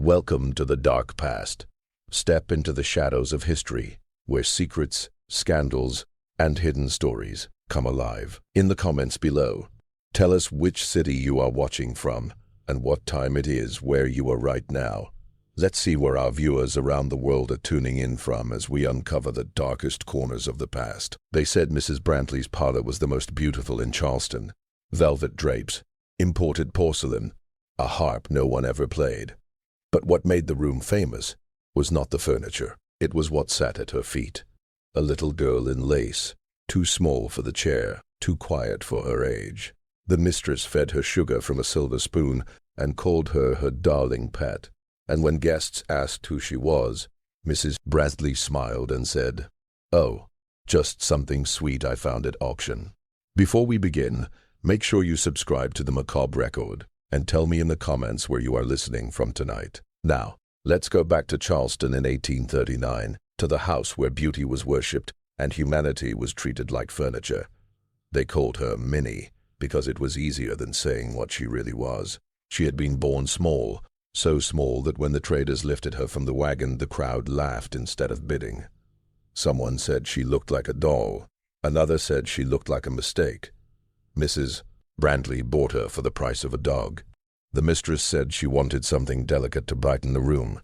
Welcome to the dark past. Step into the shadows of history, where secrets, scandals, and hidden stories come alive. In the comments below, tell us which city you are watching from and what time it is where you are right now. Let's see where our viewers around the world are tuning in from as we uncover the darkest corners of the past. They said Mrs. Brantley's parlor was the most beautiful in Charleston. Velvet drapes, imported porcelain, a harp no one ever played. But what made the room famous was not the furniture. It was what sat at her feet. A little girl in lace, too small for the chair, too quiet for her age. The mistress fed her sugar from a silver spoon and called her her darling pet. And when guests asked who she was, Mrs. Brantley smiled and said, "Oh, just something sweet I found at auction." Before we begin, make sure you subscribe to the Macabre Record and tell me in the comments where you are listening from tonight. Now, let's go back to Charleston in 1839, to the house where beauty was worshipped and humanity was treated like furniture. They called her Minnie because it was easier than saying what she really was. She had been born small, so small that when the traders lifted her from the wagon, the crowd laughed instead of bidding. Someone said she looked like a doll. Another said she looked like a mistake. Mrs. Brantley bought her for the price of a dog. The mistress said she wanted something delicate to brighten the room,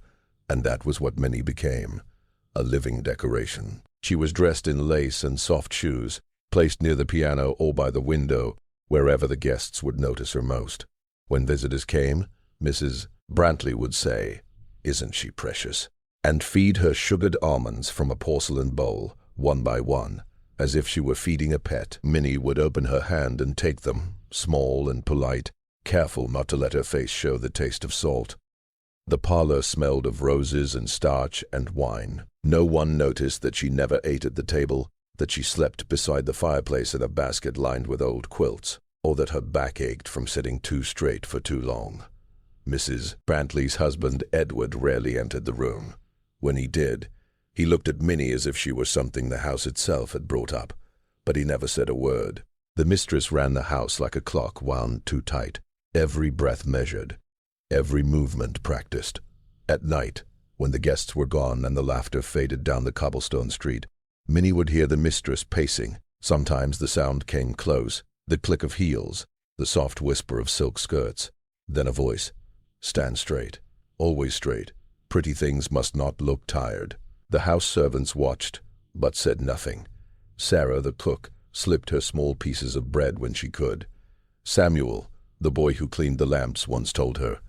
and that was what Minnie became, a living decoration. She was dressed in lace and soft shoes, placed near the piano or by the window, wherever the guests would notice her most. When visitors came, Mrs. Brantley would say, "Isn't she precious?" and feed her sugared almonds from a porcelain bowl, one by one, as if she were feeding a pet. Minnie would open her hand and take them, small and polite, careful not to let her face show the taste of salt. The parlor smelled of roses and starch and wine. No one noticed that she never ate at the table, that she slept beside the fireplace in a basket lined with old quilts, or that her back ached from sitting too straight for too long. Mrs. Brantley's husband, Edward, rarely entered the room. When he did, he looked at Minnie as if she were something the house itself had brought up, but he never said a word. The mistress ran the house like a clock wound too tight, every breath measured, every movement practiced. At night, when the guests were gone and the laughter faded down the cobblestone street, Minnie would hear the mistress pacing. Sometimes the sound came close, the click of heels, the soft whisper of silk skirts. Then a voice, "Stand straight, always straight. Pretty things must not look tired." The house servants watched, but said nothing. Sarah, the cook, slipped her small pieces of bread when she could. Samuel, the boy who cleaned the lamps, once told her,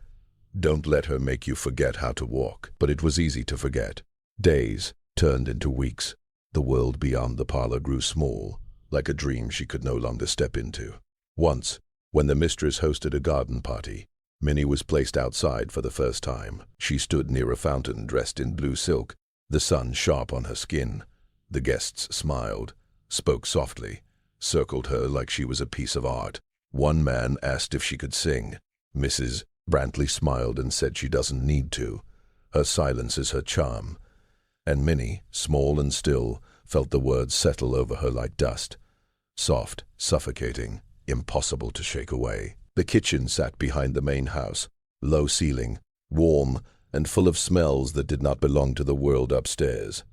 "Don't let her make you forget how to walk." But it was easy to forget. Days turned into weeks. The world beyond the parlor grew small, like a dream she could no longer step into. Once, when the mistress hosted a garden party, Minnie was placed outside for the first time. She stood near a fountain dressed in blue silk, the sun sharp on her skin. The guests smiled, spoke softly, circled her like she was a piece of art. One man asked if she could sing. Mrs. Brantley smiled and said she doesn't need to. Her silence is her charm. And Minnie, small and still, felt the words settle over her like dust. Soft, suffocating, impossible to shake away. The kitchen sat behind the main house, low ceiling, warm, and full of smells that did not belong to the world upstairs.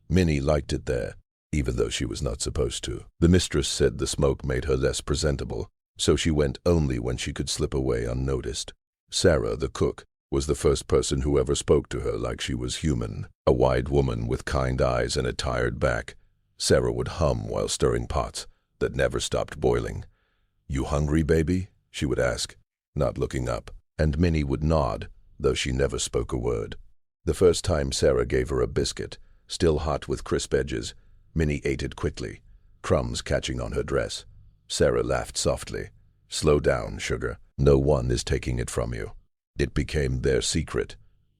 Minnie liked it there, even though she was not supposed to. The mistress said the smoke made her less presentable, so she went only when she could slip away unnoticed. Sarah, the cook, was the first person who ever spoke to her like she was human. A wide woman with kind eyes and a tired back, Sarah would hum while stirring pots that never stopped boiling. "You hungry, baby?" she would ask, not looking up, and Minnie would nod, though she never spoke a word. The first time Sarah gave her a biscuit, still hot with crisp edges, Minnie ate it quickly, crumbs catching on her dress. Sarah laughed softly. "Slow down, sugar. No one is taking it from you." It became their secret.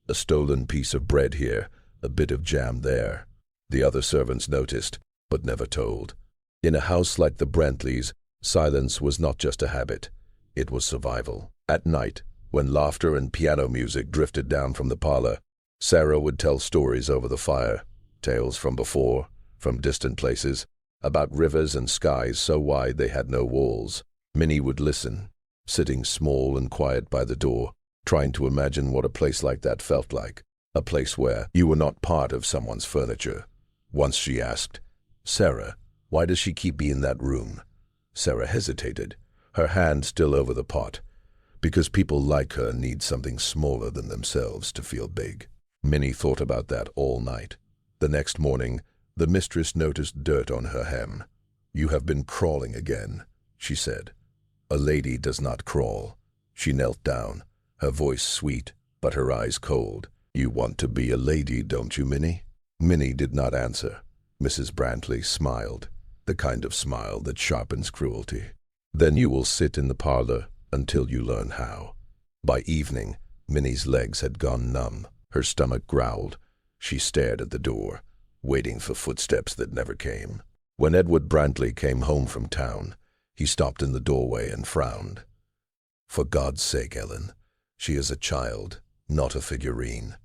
A stolen piece of bread here, a bit of jam there. The other servants noticed, but never told. In a house like the Brantleys, silence was not just a habit. It was survival. At night, when laughter and piano music drifted down from the parlor, Sarah would tell stories over the fire, tales from before, from distant places, about rivers and skies so wide they had no walls. Minnie would listen, sitting small and quiet by the door, trying to imagine what a place like that felt like, a place where you were not part of someone's furniture. Once she asked, "Sarah, why does she keep me in that room?" Sarah hesitated, her hand still over the pot. "Because people like her need something smaller than themselves to feel big." Minnie thought about that all night. The next morning, the mistress noticed dirt on her hem. "You have been crawling again," she said. "A lady does not crawl." She knelt down, her voice sweet, but her eyes cold. "You want to be a lady, don't you, Minnie?" Minnie did not answer. Mrs. Brantley smiled, the kind of smile that sharpens cruelty. "Then you will sit in the parlor until you learn how." By evening, Minnie's legs had gone numb. Her stomach growled. She stared at the door, waiting for footsteps that never came. When Edward Brantley came home from town, he stopped in the doorway and frowned. "For God's sake, Ellen, she is a child, not a figurine."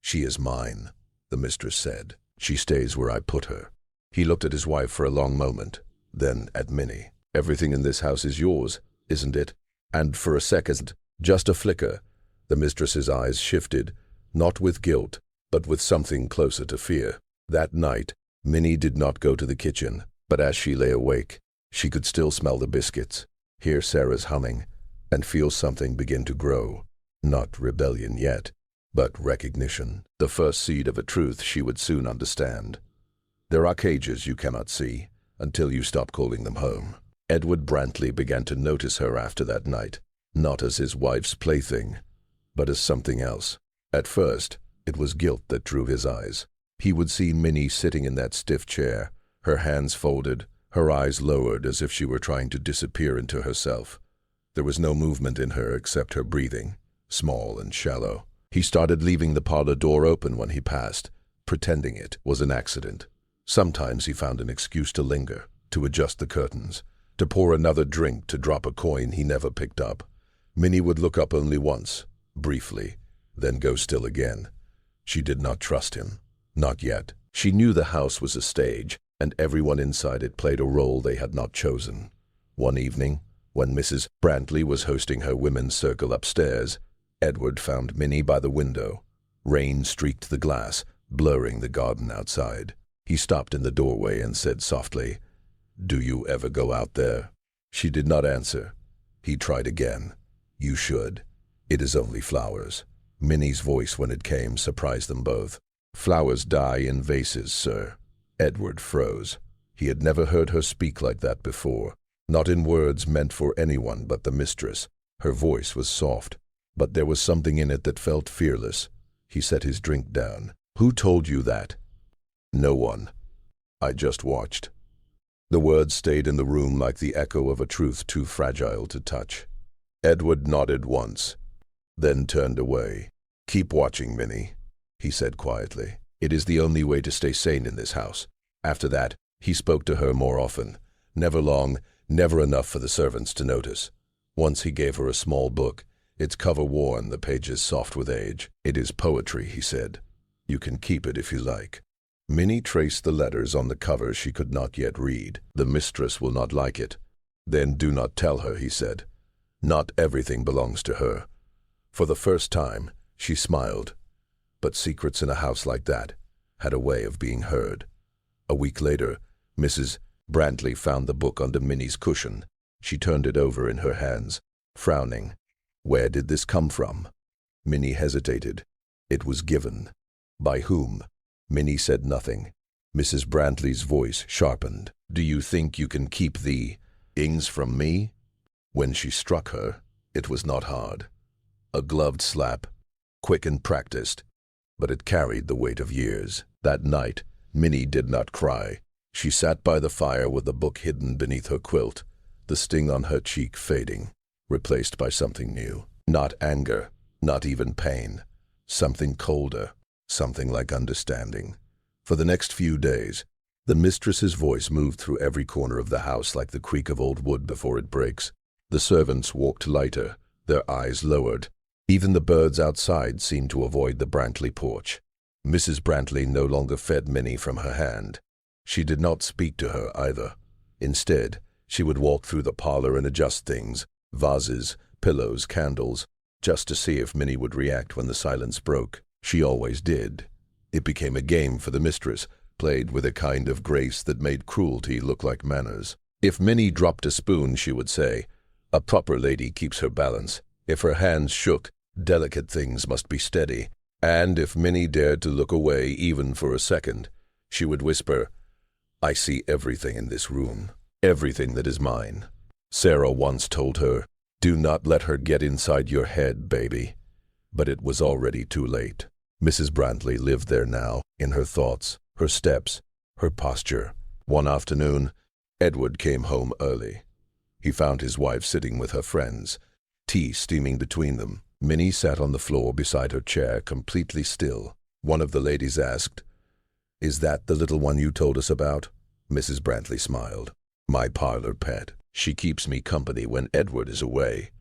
"She is mine," the mistress said. "She stays where I put her." He looked at his wife for a long moment, then at Minnie. "Everything in this house is yours, isn't it?" And for a second, just a flicker, the mistress's eyes shifted, not with guilt, but with something closer to fear. That night, Minnie did not go to the kitchen, but as she lay awake, she could still smell the biscuits, hear Sarah's humming, and feel something begin to grow. Not rebellion yet, but recognition, the first seed of a truth she would soon understand. There are cages you cannot see until you stop calling them home. Edward Brantley began to notice her after that night, not as his wife's plaything, but as something else. At first, it was guilt that drew his eyes. He would see Minnie sitting in that stiff chair, her hands folded, her eyes lowered as if she were trying to disappear into herself. There was no movement in her except her breathing, small and shallow. He started leaving the parlor door open when he passed, pretending it was an accident. Sometimes he found an excuse to linger, to adjust the curtains, to pour another drink, to drop a coin he never picked up. Minnie would look up only once, briefly, then go still again. She did not trust him. Not yet. She knew the house was a stage, and everyone inside it played a role they had not chosen. One evening, when Mrs. Brantley was hosting her women's circle upstairs, Edward found Minnie by the window. Rain streaked the glass, blurring the garden outside. He stopped in the doorway and said softly, "Do you ever go out there?" She did not answer. He tried again. "You should. It is only flowers." Minnie's voice, when it came, surprised them both. "Flowers die in vases, sir." Edward froze. He had never heard her speak like that before, not in words meant for anyone but the mistress. Her voice was soft, but there was something in it that felt fearless. He set his drink down. "Who told you that?" "No one. I just watched." The words stayed in the room like the echo of a truth too fragile to touch. Edward nodded once, then turned away. "Keep watching, Minnie," he said quietly. "It is the only way to stay sane in this house." After that, he spoke to her more often. Never long, never enough for the servants to notice. Once he gave her a small book, its cover worn, the pages soft with age. "It is poetry," he said. "You can keep it if you like." Minnie traced the letters on the cover she could not yet read. "The mistress will not like it." "Then do not tell her," he said. "Not everything belongs to her." For the first time, she smiled. But secrets in a house like that had a way of being heard. A week later, Mrs. Brantley found the book under Minnie's cushion. She turned it over in her hands, frowning. Where did this come from? Minnie hesitated. It was given. By whom? Minnie said nothing. Mrs. Brantley's voice sharpened. "Do you think you can keep the ings from me?" When she struck her, it was not hard. A gloved slap, quick and practiced, but it carried the weight of years. That night, Minnie did not cry. She sat by the fire with the book hidden beneath her quilt, the sting on her cheek fading, replaced by something new. Not anger, not even pain. Something colder, something like understanding. For the next few days, the mistress's voice moved through every corner of the house like the creak of old wood before it breaks. The servants walked lighter, their eyes lowered. Even the birds outside seemed to avoid the Brantley porch. Mrs. Brantley no longer fed Minnie from her hand. She did not speak to her either. Instead, she would walk through the parlor and adjust things, vases, pillows, candles, just to see if Minnie would react when the silence broke. She always did. It became a game for the mistress, played with a kind of grace that made cruelty look like manners. If Minnie dropped a spoon, she would say, "A proper lady keeps her balance." If her hands shook, delicate things must be steady. And if Minnie dared to look away even for a second, she would whisper, "I see everything in this room, everything that is mine." Sarah once told her, "Do not let her get inside your head, baby." But it was already too late. Mrs. Brantley lived there now, in her thoughts, her steps, her posture. One afternoon, Edward came home early. He found his wife sitting with her friends, tea steaming between them. Minnie sat on the floor beside her chair, completely still. One of the ladies asked, "Is that the little one you told us about?" Mrs. Brantley smiled. "My parlor pet. She keeps me company when Edward is away."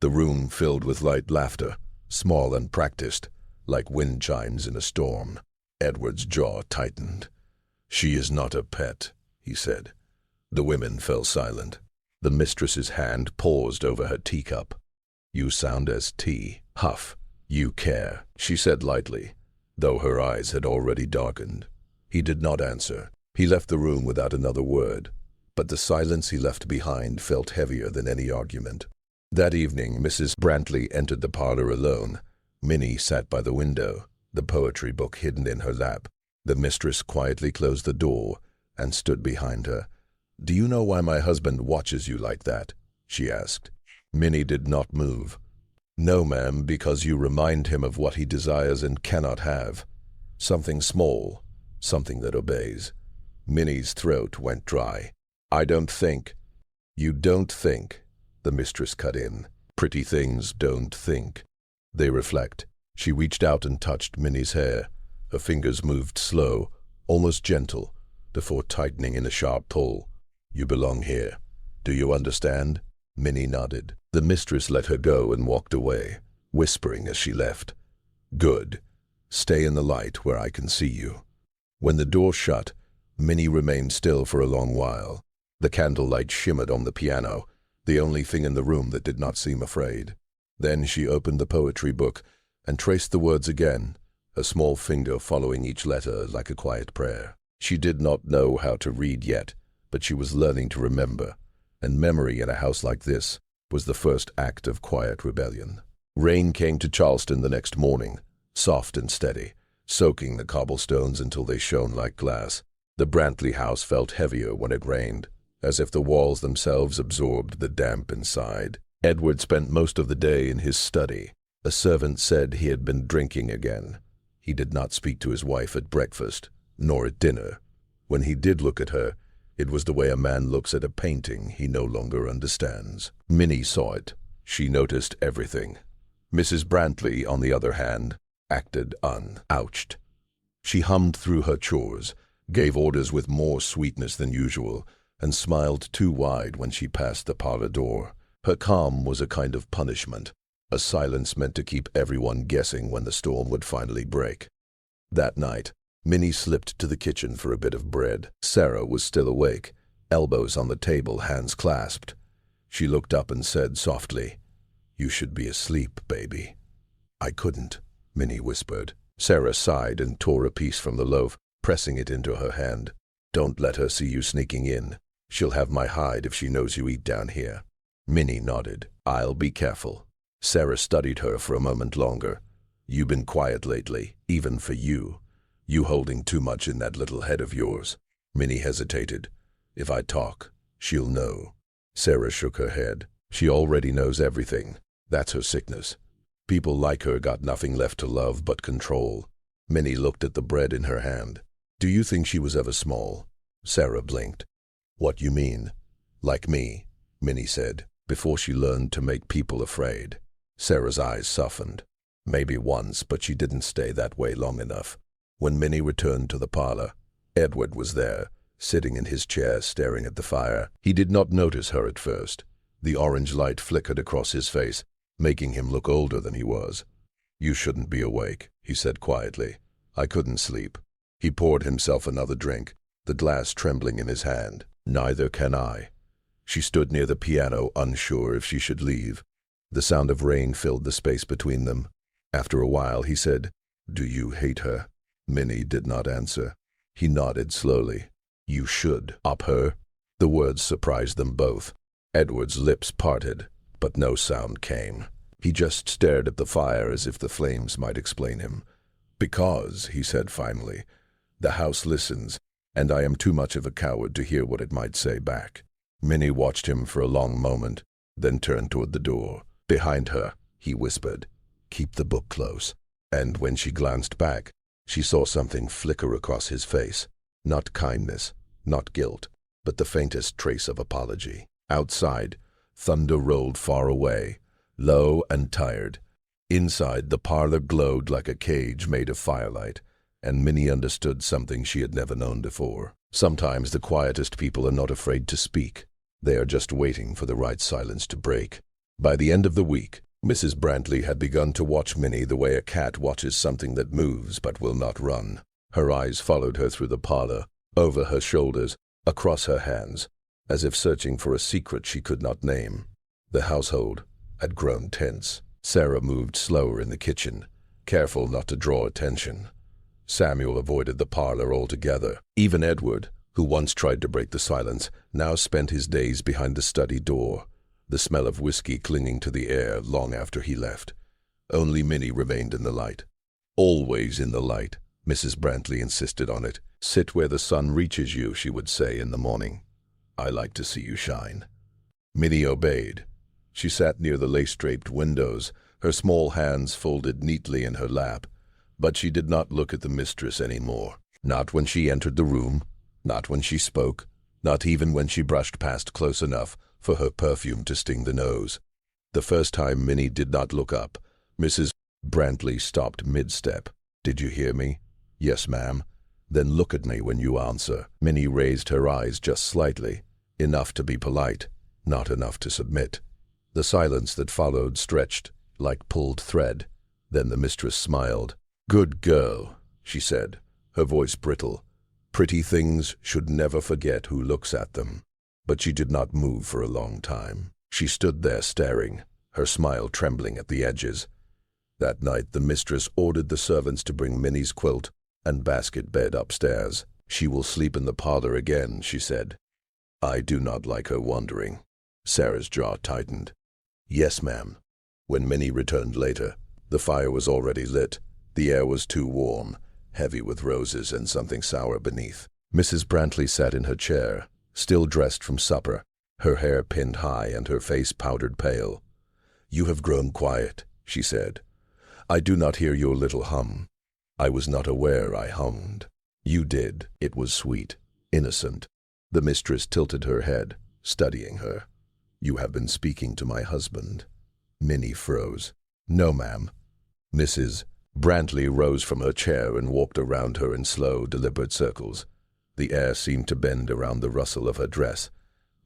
The room filled with light laughter, small and practiced, like wind chimes in a storm. Edward's jaw tightened. "She is not a pet," he said. The women fell silent. The mistress's hand paused over her teacup. "You sound as tea. Huff. You care," she said lightly, though her eyes had already darkened. He did not answer. He left the room without another word, but the silence he left behind felt heavier than any argument. That evening, Mrs. Brantley entered the parlor alone. Minnie sat by the window, the poetry book hidden in her lap. The mistress quietly closed the door and stood behind her. "Do you know why my husband watches you like that?" she asked. Minnie did not move. "No, ma'am, because you remind him of what he desires and cannot have. Something small, something that obeys." Minnie's throat went dry. "I don't think." "You don't think," the mistress cut in. "Pretty things don't think. They reflect." She reached out and touched Minnie's hair. Her fingers moved slow, almost gentle, before tightening in a sharp pull. "You belong here. Do you understand?" Minnie nodded. The mistress let her go and walked away, whispering as she left, "Good. Stay in the light where I can see you." When the door shut, Minnie remained still for a long while. The candlelight shimmered on the piano, the only thing in the room that did not seem afraid. Then she opened the poetry book and traced the words again, a small finger following each letter like a quiet prayer. She did not know how to read yet, but she was learning to remember, and memory in a house like this was the first act of quiet rebellion. Rain came to Charleston the next morning, soft and steady, soaking the cobblestones until they shone like glass. The Brantley house felt heavier when it rained, as if the walls themselves absorbed the damp inside. Edward spent most of the day in his study. A servant said he had been drinking again. He did not speak to his wife at breakfast, nor at dinner. When he did look at her, it was the way a man looks at a painting he no longer understands. Minnie saw it. She noticed everything. Mrs. Brantley, on the other hand, acted unouched. She hummed through her chores, gave orders with more sweetness than usual, and smiled too wide when she passed the parlor door. Her calm was a kind of punishment, a silence meant to keep everyone guessing when the storm would finally break. That night, Minnie slipped to the kitchen for a bit of bread. Sarah was still awake, elbows on the table, hands clasped. She looked up and said softly, "You should be asleep, baby." "I couldn't," Minnie whispered. Sarah sighed and tore a piece from the loaf, pressing it into her hand. "Don't let her see you sneaking in. She'll have my hide if she knows you eat down here." Minnie nodded. "I'll be careful." Sarah studied her for a moment longer. "You've been quiet lately, even for you. You holding too much in that little head of yours." Minnie hesitated. "If I talk, she'll know." Sarah shook her head. "She already knows everything. That's her sickness. People like her got nothing left to love but control." Minnie looked at the bread in her hand. "Do you think she was ever small?" Sarah blinked. "What you mean?" "Like me," Minnie said, "before she learned to make people afraid." Sarah's eyes softened. "Maybe once, but she didn't stay that way long enough." When Minnie returned to the parlor, Edward was there, sitting in his chair staring at the fire. He did not notice her at first. The orange light flickered across his face, making him look older than he was. "You shouldn't be awake," he said quietly. "I couldn't sleep." He poured himself another drink, the glass trembling in his hand. "Neither can I." She stood near the piano, unsure if she should leave. The sound of rain filled the space between them. After a while, he said, "Do you hate her?" Minnie did not answer. He nodded slowly. "You should up her." The words surprised them both. Edward's lips parted, but no sound came. He just stared at the fire as if the flames might explain him. "Because," he said finally, "the house listens, and I am too much of a coward to hear what it might say back." Minnie watched him for a long moment, then turned toward the door. Behind her, he whispered, "Keep the book close." And when she glanced back, she saw something flicker across his face. Not kindness, not guilt, but the faintest trace of apology. Outside, thunder rolled far away, low and tired. Inside, the parlor glowed like a cage made of firelight, and Minnie understood something she had never known before. Sometimes the quietest people are not afraid to speak. They are just waiting for the right silence to break. By the end of the week, Mrs. Brantley had begun to watch Minnie the way a cat watches something that moves but will not run. Her eyes followed her through the parlor, over her shoulders, across her hands, as if searching for a secret she could not name. The household had grown tense. Sarah moved slower in the kitchen, careful not to draw attention. Samuel avoided the parlor altogether. Even Edward, who once tried to break the silence, now spent his days behind the study door, the smell of whiskey clinging to the air long after he left. Only Minnie remained in the light. "Always in the light," Mrs. Brantley insisted on it. "Sit where the sun reaches you," she would say in the morning. "I like to see you shine." Minnie obeyed. She sat near the lace-draped windows, her small hands folded neatly in her lap, but she did not look at the mistress any more. Not when she entered the room, not when she spoke, not even when she brushed past close enough for her perfume to sting the nose. The first time Minnie did not look up, Mrs. Brantley stopped mid-step. "Did you hear me?" "Yes, ma'am." "Then look at me when you answer." Minnie raised her eyes just slightly, enough to be polite, not enough to submit. The silence that followed stretched like pulled thread. Then the mistress smiled. "Good girl," she said, her voice brittle. "Pretty things should never forget who looks at them." But she did not move for a long time. She stood there staring, her smile trembling at the edges. That night the mistress ordered the servants to bring Minnie's quilt and basket bed upstairs. "She will sleep in the parlor again," she said. "I do not like her wandering." Sarah's jaw tightened. "Yes, ma'am." When Minnie returned later, the fire was already lit. The air was too warm, heavy with roses and something sour beneath. Mrs. Brantley sat in her chair, still dressed from supper, her hair pinned high and her face powdered pale. "You have grown quiet," she said. "I do not hear your little hum." "I was not aware I hummed." "You did." It was sweet, innocent. The mistress tilted her head, studying her. "You have been speaking to my husband." Minnie froze. "No, ma'am." Mrs. Brantley rose from her chair and walked around her in slow, deliberate circles. The air seemed to bend around the rustle of her dress.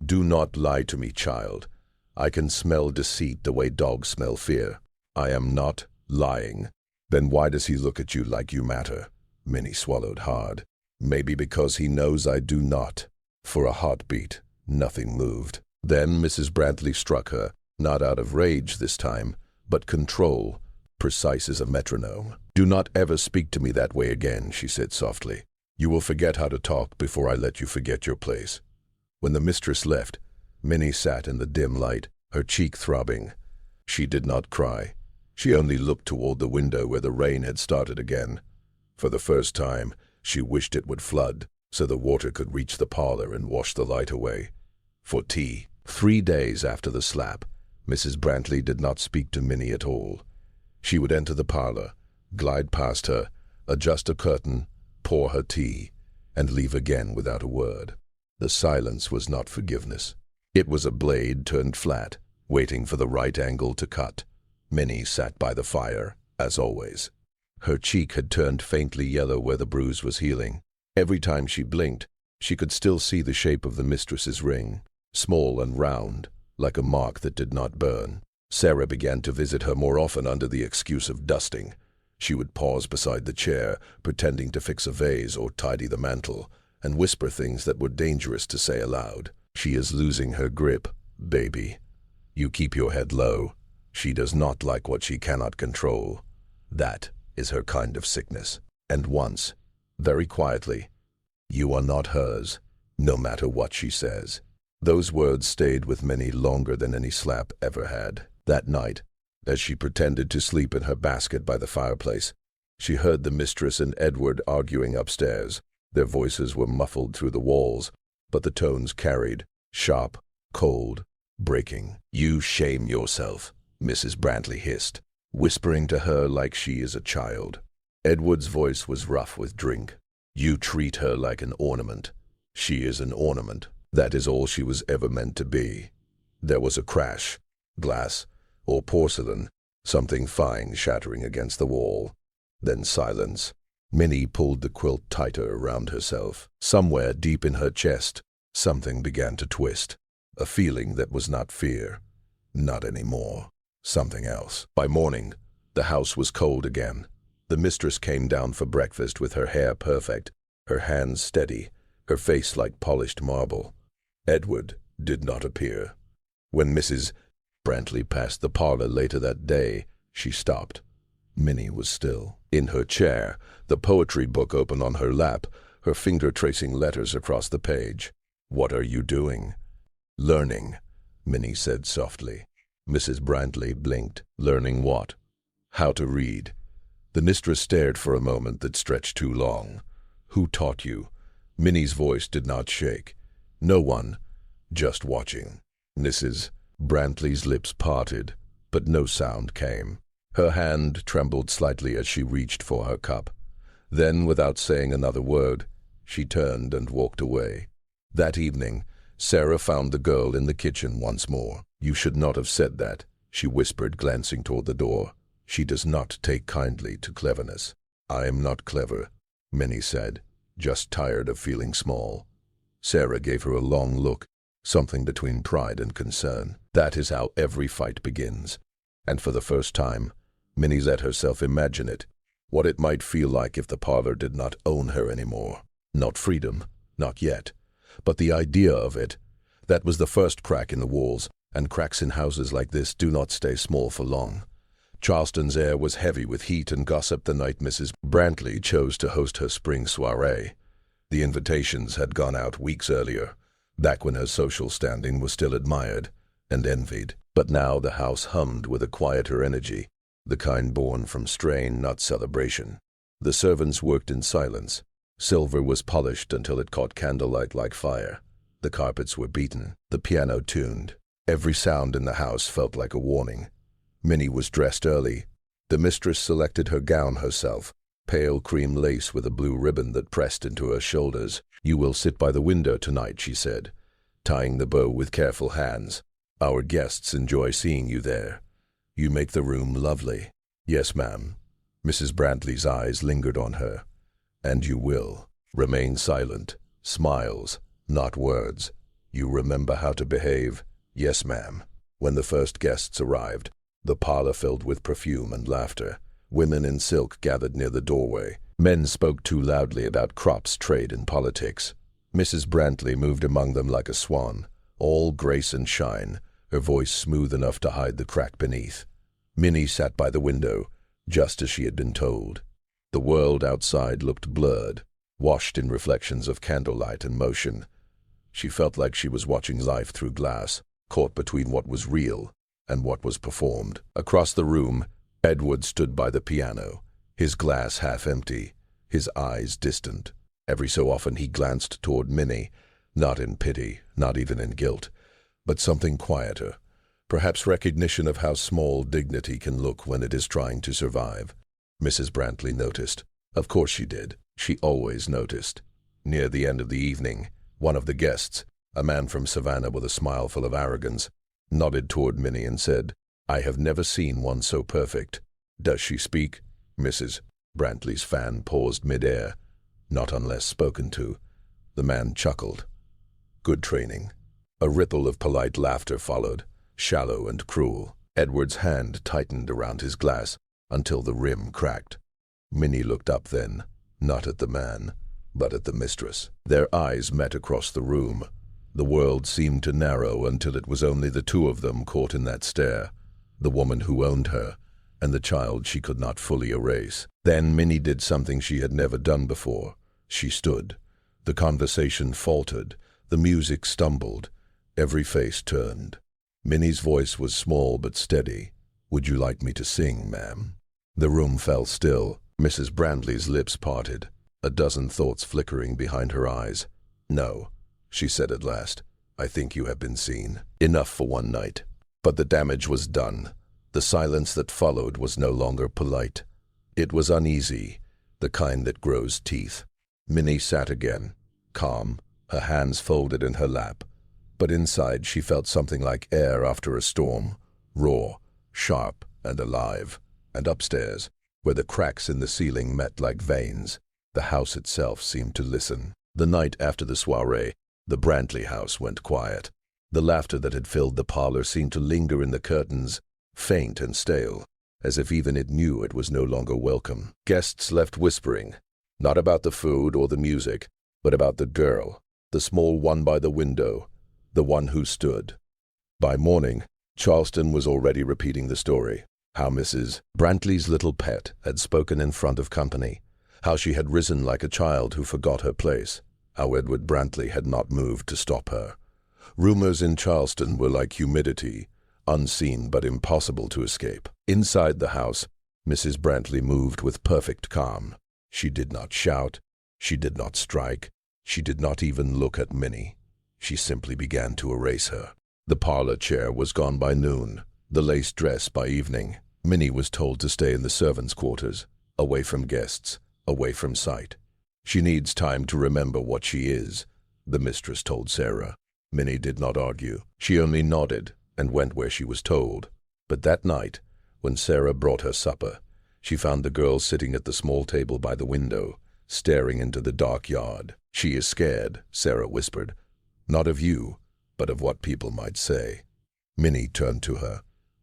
"Do not lie to me, child. I can smell deceit the way dogs smell fear. I am not lying." "Then why does he look at you like you matter?" Minnie swallowed hard. "Maybe because he knows I do not." For a heartbeat, nothing moved. Then Mrs. Brantley struck her, not out of rage this time, but control, precise as a metronome. "Do not ever speak to me that way again," she said softly. "You will forget how to talk before I let you forget your place." When the mistress left, Minnie sat in the dim light, her cheek throbbing. She did not cry. She only looked toward the window where the rain had started again. For the first time, she wished it would flood, so the water could reach the parlor and wash the light away. For tea, 3 days after the slap, Mrs. Brantley did not speak to Minnie at all. She would enter the parlor, glide past her, adjust a curtain, pour her tea, and leave again without a word. The silence was not forgiveness. It was a blade turned flat, waiting for the right angle to cut. Minnie sat by the fire, as always. Her cheek had turned faintly yellow where the bruise was healing. Every time she blinked, she could still see the shape of the mistress's ring, small and round, like a mark that did not burn. Sarah began to visit her more often under the excuse of dusting. She would pause beside the chair, pretending to fix a vase or tidy the mantel, and whisper things that were dangerous to say aloud. "She is losing her grip, baby. You keep your head low." She does not like what she cannot control. That is her kind of sickness. And once, very quietly, "You are not hers, no matter what she says." Those words stayed with Minnie longer than any slap ever had. That night, as she pretended to sleep in her basket by the fireplace, she heard the mistress and Edward arguing upstairs. Their voices were muffled through the walls, but the tones carried, sharp, cold, breaking. "You shame yourself," Mrs. Brantley hissed, whispering to her like she is a child. Edward's voice was rough with drink. "You treat her like an ornament. She is an ornament. That is all she was ever meant to be." There was a crash. Glass, or porcelain, something fine shattering against the wall. Then silence. Minnie pulled the quilt tighter around herself. Somewhere deep in her chest, something began to twist. A feeling that was not fear. Not anymore. Something else. By morning, the house was cold again. The mistress came down for breakfast with her hair perfect, her hands steady, her face like polished marble. Edward did not appear. When Mrs. Brantley passed the parlor later that day, she stopped. Minnie was still. In her chair, the poetry book open on her lap, her finger tracing letters across the page. "What are you doing?" "Learning," Minnie said softly. Mrs. Brantley blinked. "Learning what?" "How to read." The mistress stared for a moment that stretched too long. "Who taught you?" Minnie's voice did not shake. "No one. Just watching." Mrs. Brantley's lips parted, but no sound came. Her hand trembled slightly as she reached for her cup. Then, without saying another word, she turned and walked away. That evening, Sarah found the girl in the kitchen once more. "You should not have said that," she whispered, glancing toward the door. "She does not take kindly to cleverness." "I am not clever," Minnie said, "just tired of feeling small." Sarah gave her a long look, something between pride and concern. That is how every fight begins. And for the first time, Minnie let herself imagine it, what it might feel like if the parlor did not own her anymore. Not freedom, not yet, but the idea of it. That was the first crack in the walls, and cracks in houses like this do not stay small for long. Charleston's air was heavy with heat and gossip the night Mrs. Brantley chose to host her spring soirée. The invitations had gone out weeks earlier, back when her social standing was still admired and envied. But now the house hummed with a quieter energy, the kind born from strain, not celebration. The servants worked in silence. Silver was polished until it caught candlelight like fire. The carpets were beaten, the piano tuned. Every sound in the house felt like a warning. Minnie was dressed early. The mistress selected her gown herself, pale cream lace with a blue ribbon that pressed into her shoulders. "You will sit by the window tonight," she said, tying the bow with careful hands. "Our guests enjoy seeing you there. You make the room lovely." "Yes, ma'am." Mrs. Brantley's eyes lingered on her. "And you will remain silent. Smiles, not words. You remember how to behave?" "Yes, ma'am." When the first guests arrived, the parlor filled with perfume and laughter. Women in silk gathered near the doorway. Men spoke too loudly about crops, trade, and politics. Mrs. Brantley moved among them like a swan, all grace and shine, her voice smooth enough to hide the crack beneath. Minnie sat by the window, just as she had been told. The world outside looked blurred, washed in reflections of candlelight and motion. She felt like she was watching life through glass, caught between what was real and what was performed. Across the room, Edward stood by the piano, his glass half empty, his eyes distant. Every so often he glanced toward Minnie, not in pity, not even in guilt, but something quieter, perhaps recognition of how small dignity can look when it is trying to survive. Mrs. Brantley noticed. Of course she did. She always noticed. Near the end of the evening, one of the guests, a man from Savannah with a smile full of arrogance, nodded toward Minnie and said, "I have never seen one so perfect." "Does she speak?" Mrs. Brantley's fan paused midair. "Not unless spoken to." The man chuckled. "Good training." A ripple of polite laughter followed, shallow and cruel. Edward's hand tightened around his glass until the rim cracked. Minnie looked up then, not at the man, but at the mistress. Their eyes met across the room. The world seemed to narrow until it was only the two of them caught in that stare. the woman who owned her, and the child she could not fully erase. Then Minnie did something she had never done before. She stood. The conversation faltered. The music stumbled. Every face turned. Minnie's voice was small but steady. "Would you like me to sing, ma'am?" The room fell still. Mrs. Brandley's lips parted, a dozen thoughts flickering behind her eyes. "No," she said at last. "I think you have been seen. Enough for one night." But the damage was done. The silence that followed was no longer polite. It was uneasy, the kind that grows teeth. Minnie sat again, calm, her hands folded in her lap. But inside she felt something like air after a storm, raw, sharp, and alive. And upstairs, where the cracks in the ceiling met like veins, the house itself seemed to listen. The night after the soiree, the Brantley house went quiet. The laughter that had filled the parlor seemed to linger in the curtains, faint and stale, as if even it knew it was no longer welcome. Guests left whispering, not about the food or the music, but about the girl, the small one by the window, the one who stood. By morning, Charleston was already repeating the story. How Mrs. Brantley's little pet had spoken in front of company, how she had risen like a child who forgot her place, how Edward Brantley had not moved to stop her. Rumors in Charleston were like humidity, unseen but impossible to escape. Inside the house, Mrs. Brantley moved with perfect calm. She did not shout, she did not strike, she did not even look at Minnie. She simply began to erase her. The parlor chair was gone by noon, the lace dress by evening. Minnie was told to stay in the servants' quarters, away from guests, away from sight. "She needs time to remember what she is," the mistress told Sarah. Minnie did not argue. She only nodded and went where she was told. But that night, when Sarah brought her supper, she found the girl sitting at the small table by the window, staring into the dark yard. "She is scared," Sarah whispered. "Not of you, but of what people might say." Minnie turned to her.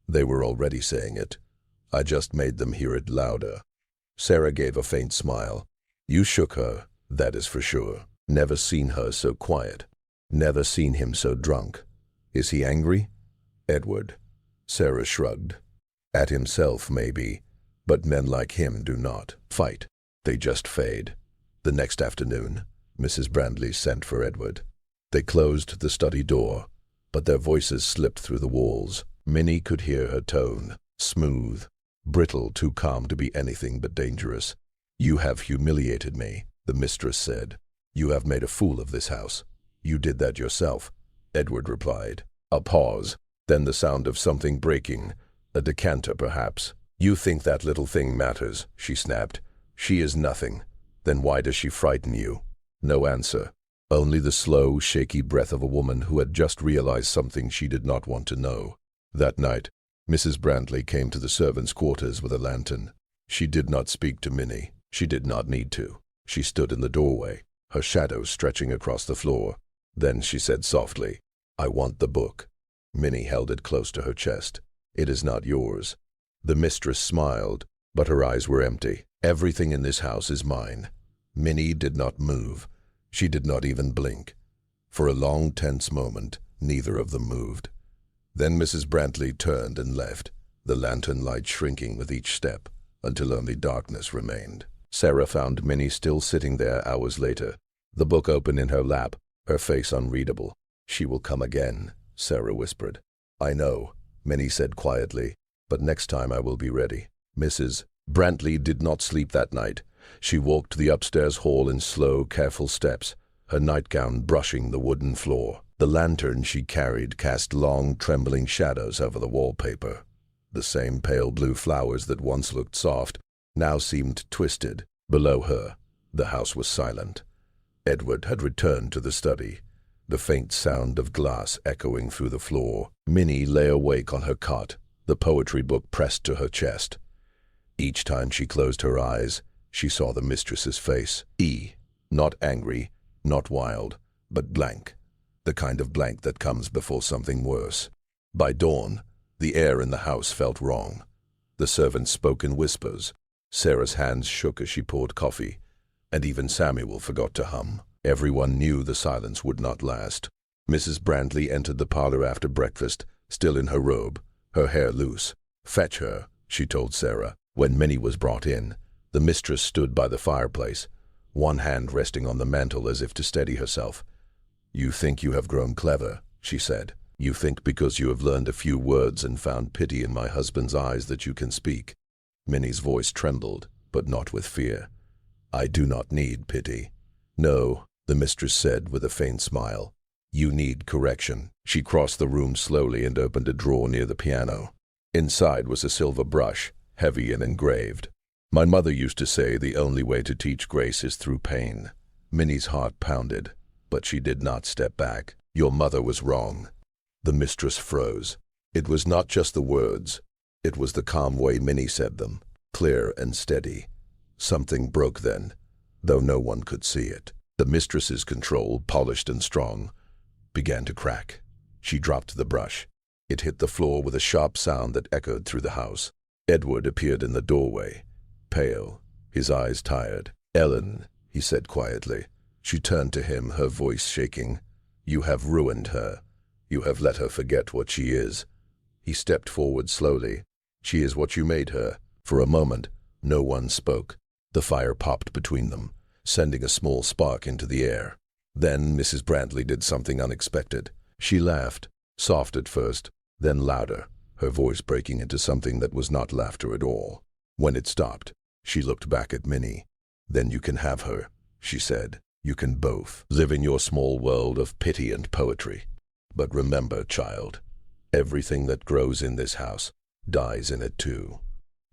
"They were already saying it. I just made them hear it louder." Sarah gave a faint smile. "You shook her, that is for sure. Never seen her so quiet. Never seen him so drunk. Is he angry?" "Edward," Sarah shrugged. "At himself, maybe, but men like him do not fight. They just fade." The next afternoon, Mrs. Brandley sent for Edward. They closed the study door, but their voices slipped through the walls. Minnie could hear her tone, smooth, brittle, too calm to be anything but dangerous. "You have humiliated me," the mistress said. "You have made a fool of this house." "You did that yourself," Edward replied. A pause, then the sound of something breaking, a decanter perhaps. "You think that little thing matters," she snapped. "She is nothing. Then why does she frighten you?" No answer. Only the slow, shaky breath of a woman who had just realized something she did not want to know. That night, Mrs. Brantley came to the servants' quarters with a lantern. She did not speak to Minnie. She did not need to. She stood in the doorway, her shadow stretching across the floor. Then she said softly, "I want the book." Minnie held it close to her chest. "It is not yours." The mistress smiled, but her eyes were empty. "Everything in this house is mine." Minnie did not move. She did not even blink. For a long, tense moment, neither of them moved. Then Mrs. Brantley turned and left, the lantern light shrinking with each step, until only darkness remained. Sarah found Minnie still sitting there hours later, the book open in her lap, her face unreadable. "She will come again," Sarah whispered. "I know," Minnie said quietly, "but next time I will be ready." Mrs. Brantley did not sleep that night. She walked the upstairs hall in slow, careful steps, her nightgown brushing the wooden floor. The lantern she carried cast long, trembling shadows over the wallpaper. The same pale blue flowers that once looked soft now seemed twisted. Below her, the house was silent. Edward had returned to the study, the faint sound of glass echoing through the floor. Minnie lay awake on her cot, the poetry book pressed to her chest. Each time she closed her eyes, she saw the mistress's face. Not angry, not wild, but blank. The kind of blank that comes before something worse. By dawn, the air in the house felt wrong. The servants spoke in whispers. Sarah's hands shook as she poured coffee, and even Samuel forgot to hum. Everyone knew the silence would not last. Mrs. Brantley entered the parlor after breakfast, still in her robe, her hair loose. "Fetch her," she told Sarah. When Minnie was brought in, the mistress stood by the fireplace, one hand resting on the mantel as if to steady herself. "You think you have grown clever," she said. "You think because you have learned a few words and found pity in my husband's eyes that you can speak." Minnie's voice trembled, but not with fear. "I do not need pity." "No," the mistress said with a faint smile. "You need correction." She crossed the room slowly and opened a drawer near the piano. Inside was a silver brush, heavy and engraved. "My mother used to say the only way to teach grace is through pain." Minnie's heart pounded, but she did not step back. "Your mother was wrong." The mistress froze. It was not just the words. It was the calm way Minnie said them, clear and steady. Something broke then, though no one could see it. The mistress's control, polished and strong, began to crack. She dropped the brush. It hit the floor with a sharp sound that echoed through the house. Edward appeared in the doorway, pale, his eyes tired. "Ellen," he said quietly. She turned to him, her voice shaking. "You have ruined her. You have let her forget what she is." He stepped forward slowly. "She is what you made her." For a moment, no one spoke. The fire popped between them, sending a small spark into the air. Then Mrs. Brantley did something unexpected. She laughed, soft at first, then louder, her voice breaking into something that was not laughter at all. When it stopped, she looked back at Minnie. "Then you can have her," she said. "You can both live in your small world of pity and poetry. But remember, child, everything that grows in this house dies in it too."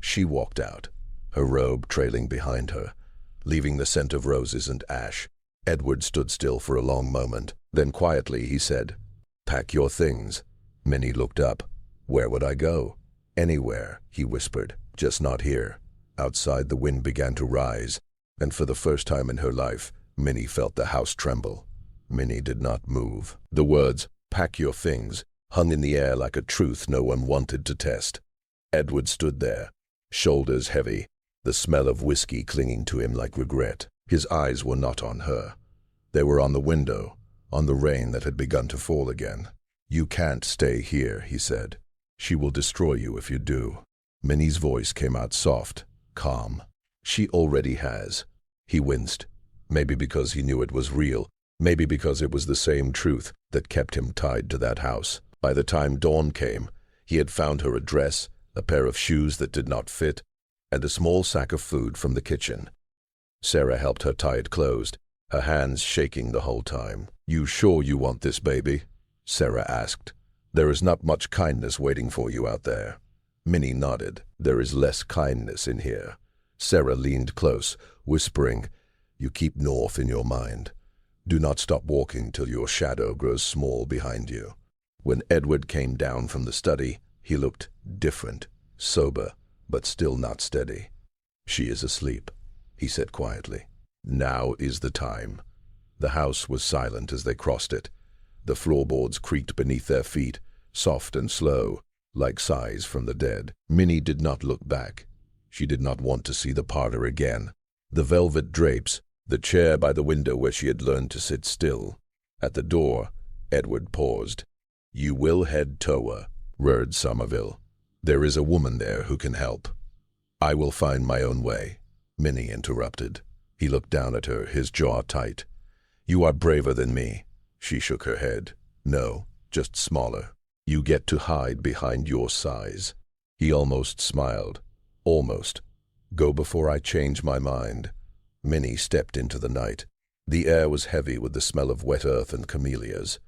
She walked out, her robe trailing behind her, leaving the scent of roses and ash. Edward stood still for a long moment. Then quietly he said, "Pack your things." Minnie looked up. "Where would I go?" "Anywhere," he whispered, "just not here." Outside the wind began to rise, and for the first time in her life, Minnie felt the house tremble. Minnie did not move. The words, "Pack your things," hung in the air like a truth no one wanted to test. Edward stood there, shoulders heavy, the smell of whiskey clinging to him like regret. His eyes were not on her. They were on the window, on the rain that had begun to fall again. "You can't stay here," he said. "She will destroy you if you do." Minnie's voice came out soft, calm. "She already has." He winced, maybe because he knew it was real, maybe because it was the same truth that kept him tied to that house. By the time dawn came, he had found her a dress, a pair of shoes that did not fit, and a small sack of food from the kitchen. Sarah helped her tie it closed, her hands shaking the whole time. "You sure you want this baby?" Sarah asked. "There is not much kindness waiting for you out there." Minnie nodded. "There is less kindness in here." Sarah leaned close, whispering, "You keep north in your mind. Do not stop walking till your shadow grows small behind you." When Edward came down from the study, he looked different, sober, but still not steady. "She is asleep," he said quietly. "Now is the time." The house was silent as they crossed it. The floorboards creaked beneath their feet, soft and slow, like sighs from the dead. Minnie did not look back. She did not want to see the parlor again. The velvet drapes, the chair by the window where she had learned to sit still. At the door, Edward paused. "You will head Toa," roared Somerville. "There is a woman there who can help." "I will find my own way," Minnie interrupted. He looked down at her, his jaw tight. "You are braver than me." She shook her head. "No, just smaller. You get to hide behind your size." He almost smiled. "Almost. Go before I change my mind." Minnie stepped into the night. The air was heavy with the smell of wet earth and camellias.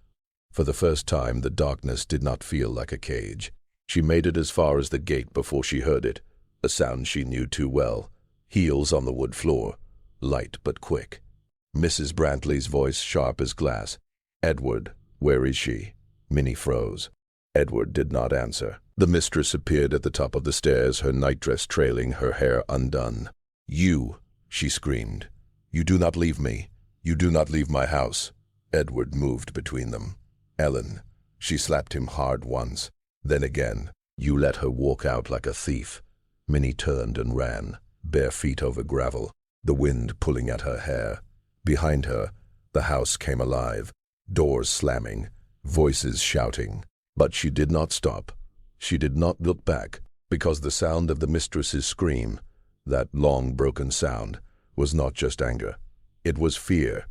For the first time, the darkness did not feel like a cage. She made it as far as the gate before she heard it, a sound she knew too well. Heels on the wood floor, light but quick. Mrs. Brantley's voice sharp as glass. "Edward, where is she?" Minnie froze. Edward did not answer. The mistress appeared at the top of the stairs, her nightdress trailing, her hair undone. "You!" she screamed. "You do not leave me. You do not leave my house." Edward moved between them. "Ellen." She slapped him hard once. Then again. "You let her walk out like a thief." Minnie turned and ran, bare feet over gravel, the wind pulling at her hair. Behind her, the house came alive, doors slamming, voices shouting. But she did not stop. She did not look back. because the sound of the mistress's scream, that long broken sound, was not just anger. It was fear,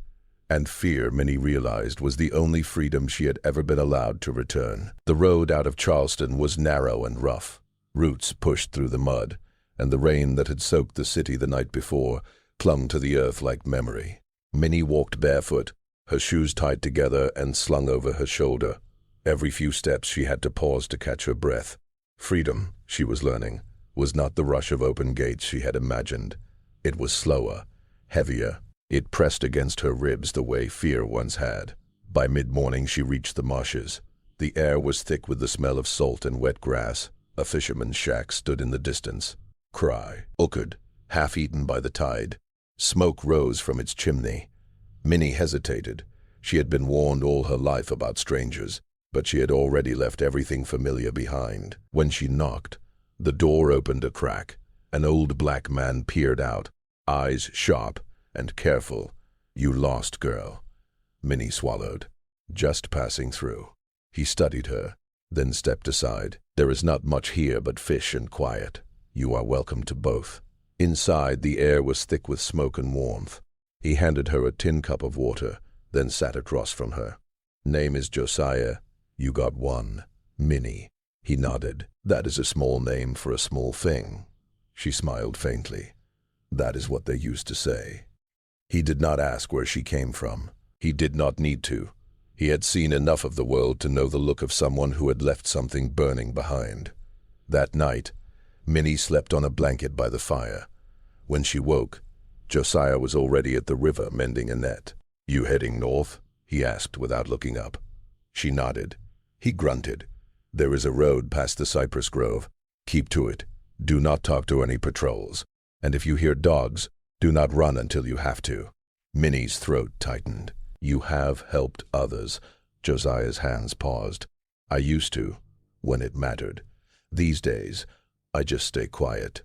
and fear, Minnie realized, was the only freedom she had ever been allowed to return. The road out of Charleston was narrow and rough. Roots pushed through the mud, and the rain that had soaked the city the night before clung to the earth like memory. Minnie walked barefoot, her shoes tied together and slung over her shoulder. Every few steps she had to pause to catch her breath. Freedom, she was learning, was not the rush of open gates she had imagined. It was slower, heavier. It pressed against her ribs the way fear once had. By mid-morning she reached the marshes. The air was thick with the smell of salt and wet grass. A fisherman's shack stood in the distance. Crooked, half-eaten by the tide. Smoke rose from its chimney. Minnie hesitated. She had been warned all her life about strangers, but she had already left everything familiar behind. When she knocked, the door opened a crack. An old black man peered out, eyes sharp and careful. "You lost, girl." Minnie swallowed. "Just passing through." He studied her, then stepped aside. "There is not much here but fish and quiet. You are welcome to both." Inside, the air was thick with smoke and warmth. He handed her a tin cup of water, then sat across from her. "Name is Josiah. You got one." "Minnie." He nodded. "That is a small name for a small thing." She smiled faintly. "That is what they used to say." He did not ask where she came from. He did not need to. He had seen enough of the world to know the look of someone who had left something burning behind. That night, Minnie slept on a blanket by the fire. When she woke, Josiah was already at the river mending a net. "You heading north?" he asked without looking up. She nodded. He grunted. "There is a road past the cypress grove. Keep to it. Do not talk to any patrols. And if you hear dogs, do not run until you have to." Minnie's throat tightened. "You have helped others." Josiah's hands paused. "I used to, when it mattered. These days, I just stay quiet."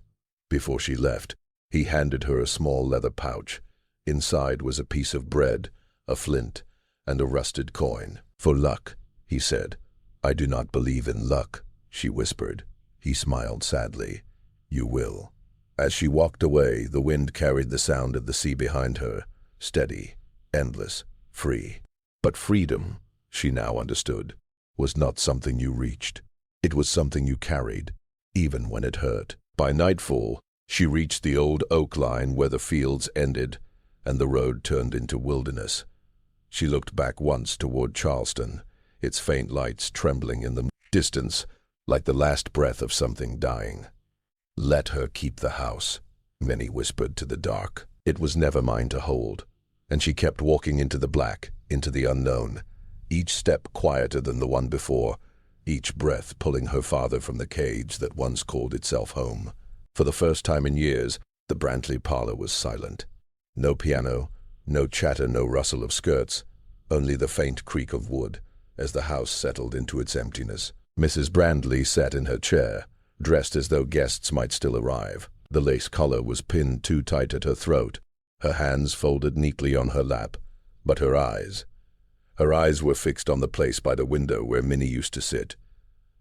Before she left, he handed her a small leather pouch. Inside was a piece of bread, a flint, and a rusted coin. "For luck," he said. "I do not believe in luck," she whispered. He smiled sadly. "You will." As she walked away, the wind carried the sound of the sea behind her, steady, endless, free. But freedom, she now understood, was not something you reached. It was something you carried, even when it hurt. By nightfall, she reached the old oak line where the fields ended and the road turned into wilderness. She looked back once toward Charleston, its faint lights trembling in the distance like the last breath of something dying. "Let her keep the house," Minnie whispered to the dark. It was never mine to hold. And she kept walking into the black, into the unknown, each step quieter than the one before, each breath pulling her farther from the cage that once called itself home. For the first time in years, the Brantley parlor was silent. No piano, no chatter, no rustle of skirts, only the faint creak of wood as the house settled into its emptiness. Mrs. Brantley sat in her chair, dressed as though guests might still arrive. The lace collar was pinned too tight at her throat, her hands folded neatly on her lap, but her eyes were fixed on the place by the window where Minnie used to sit.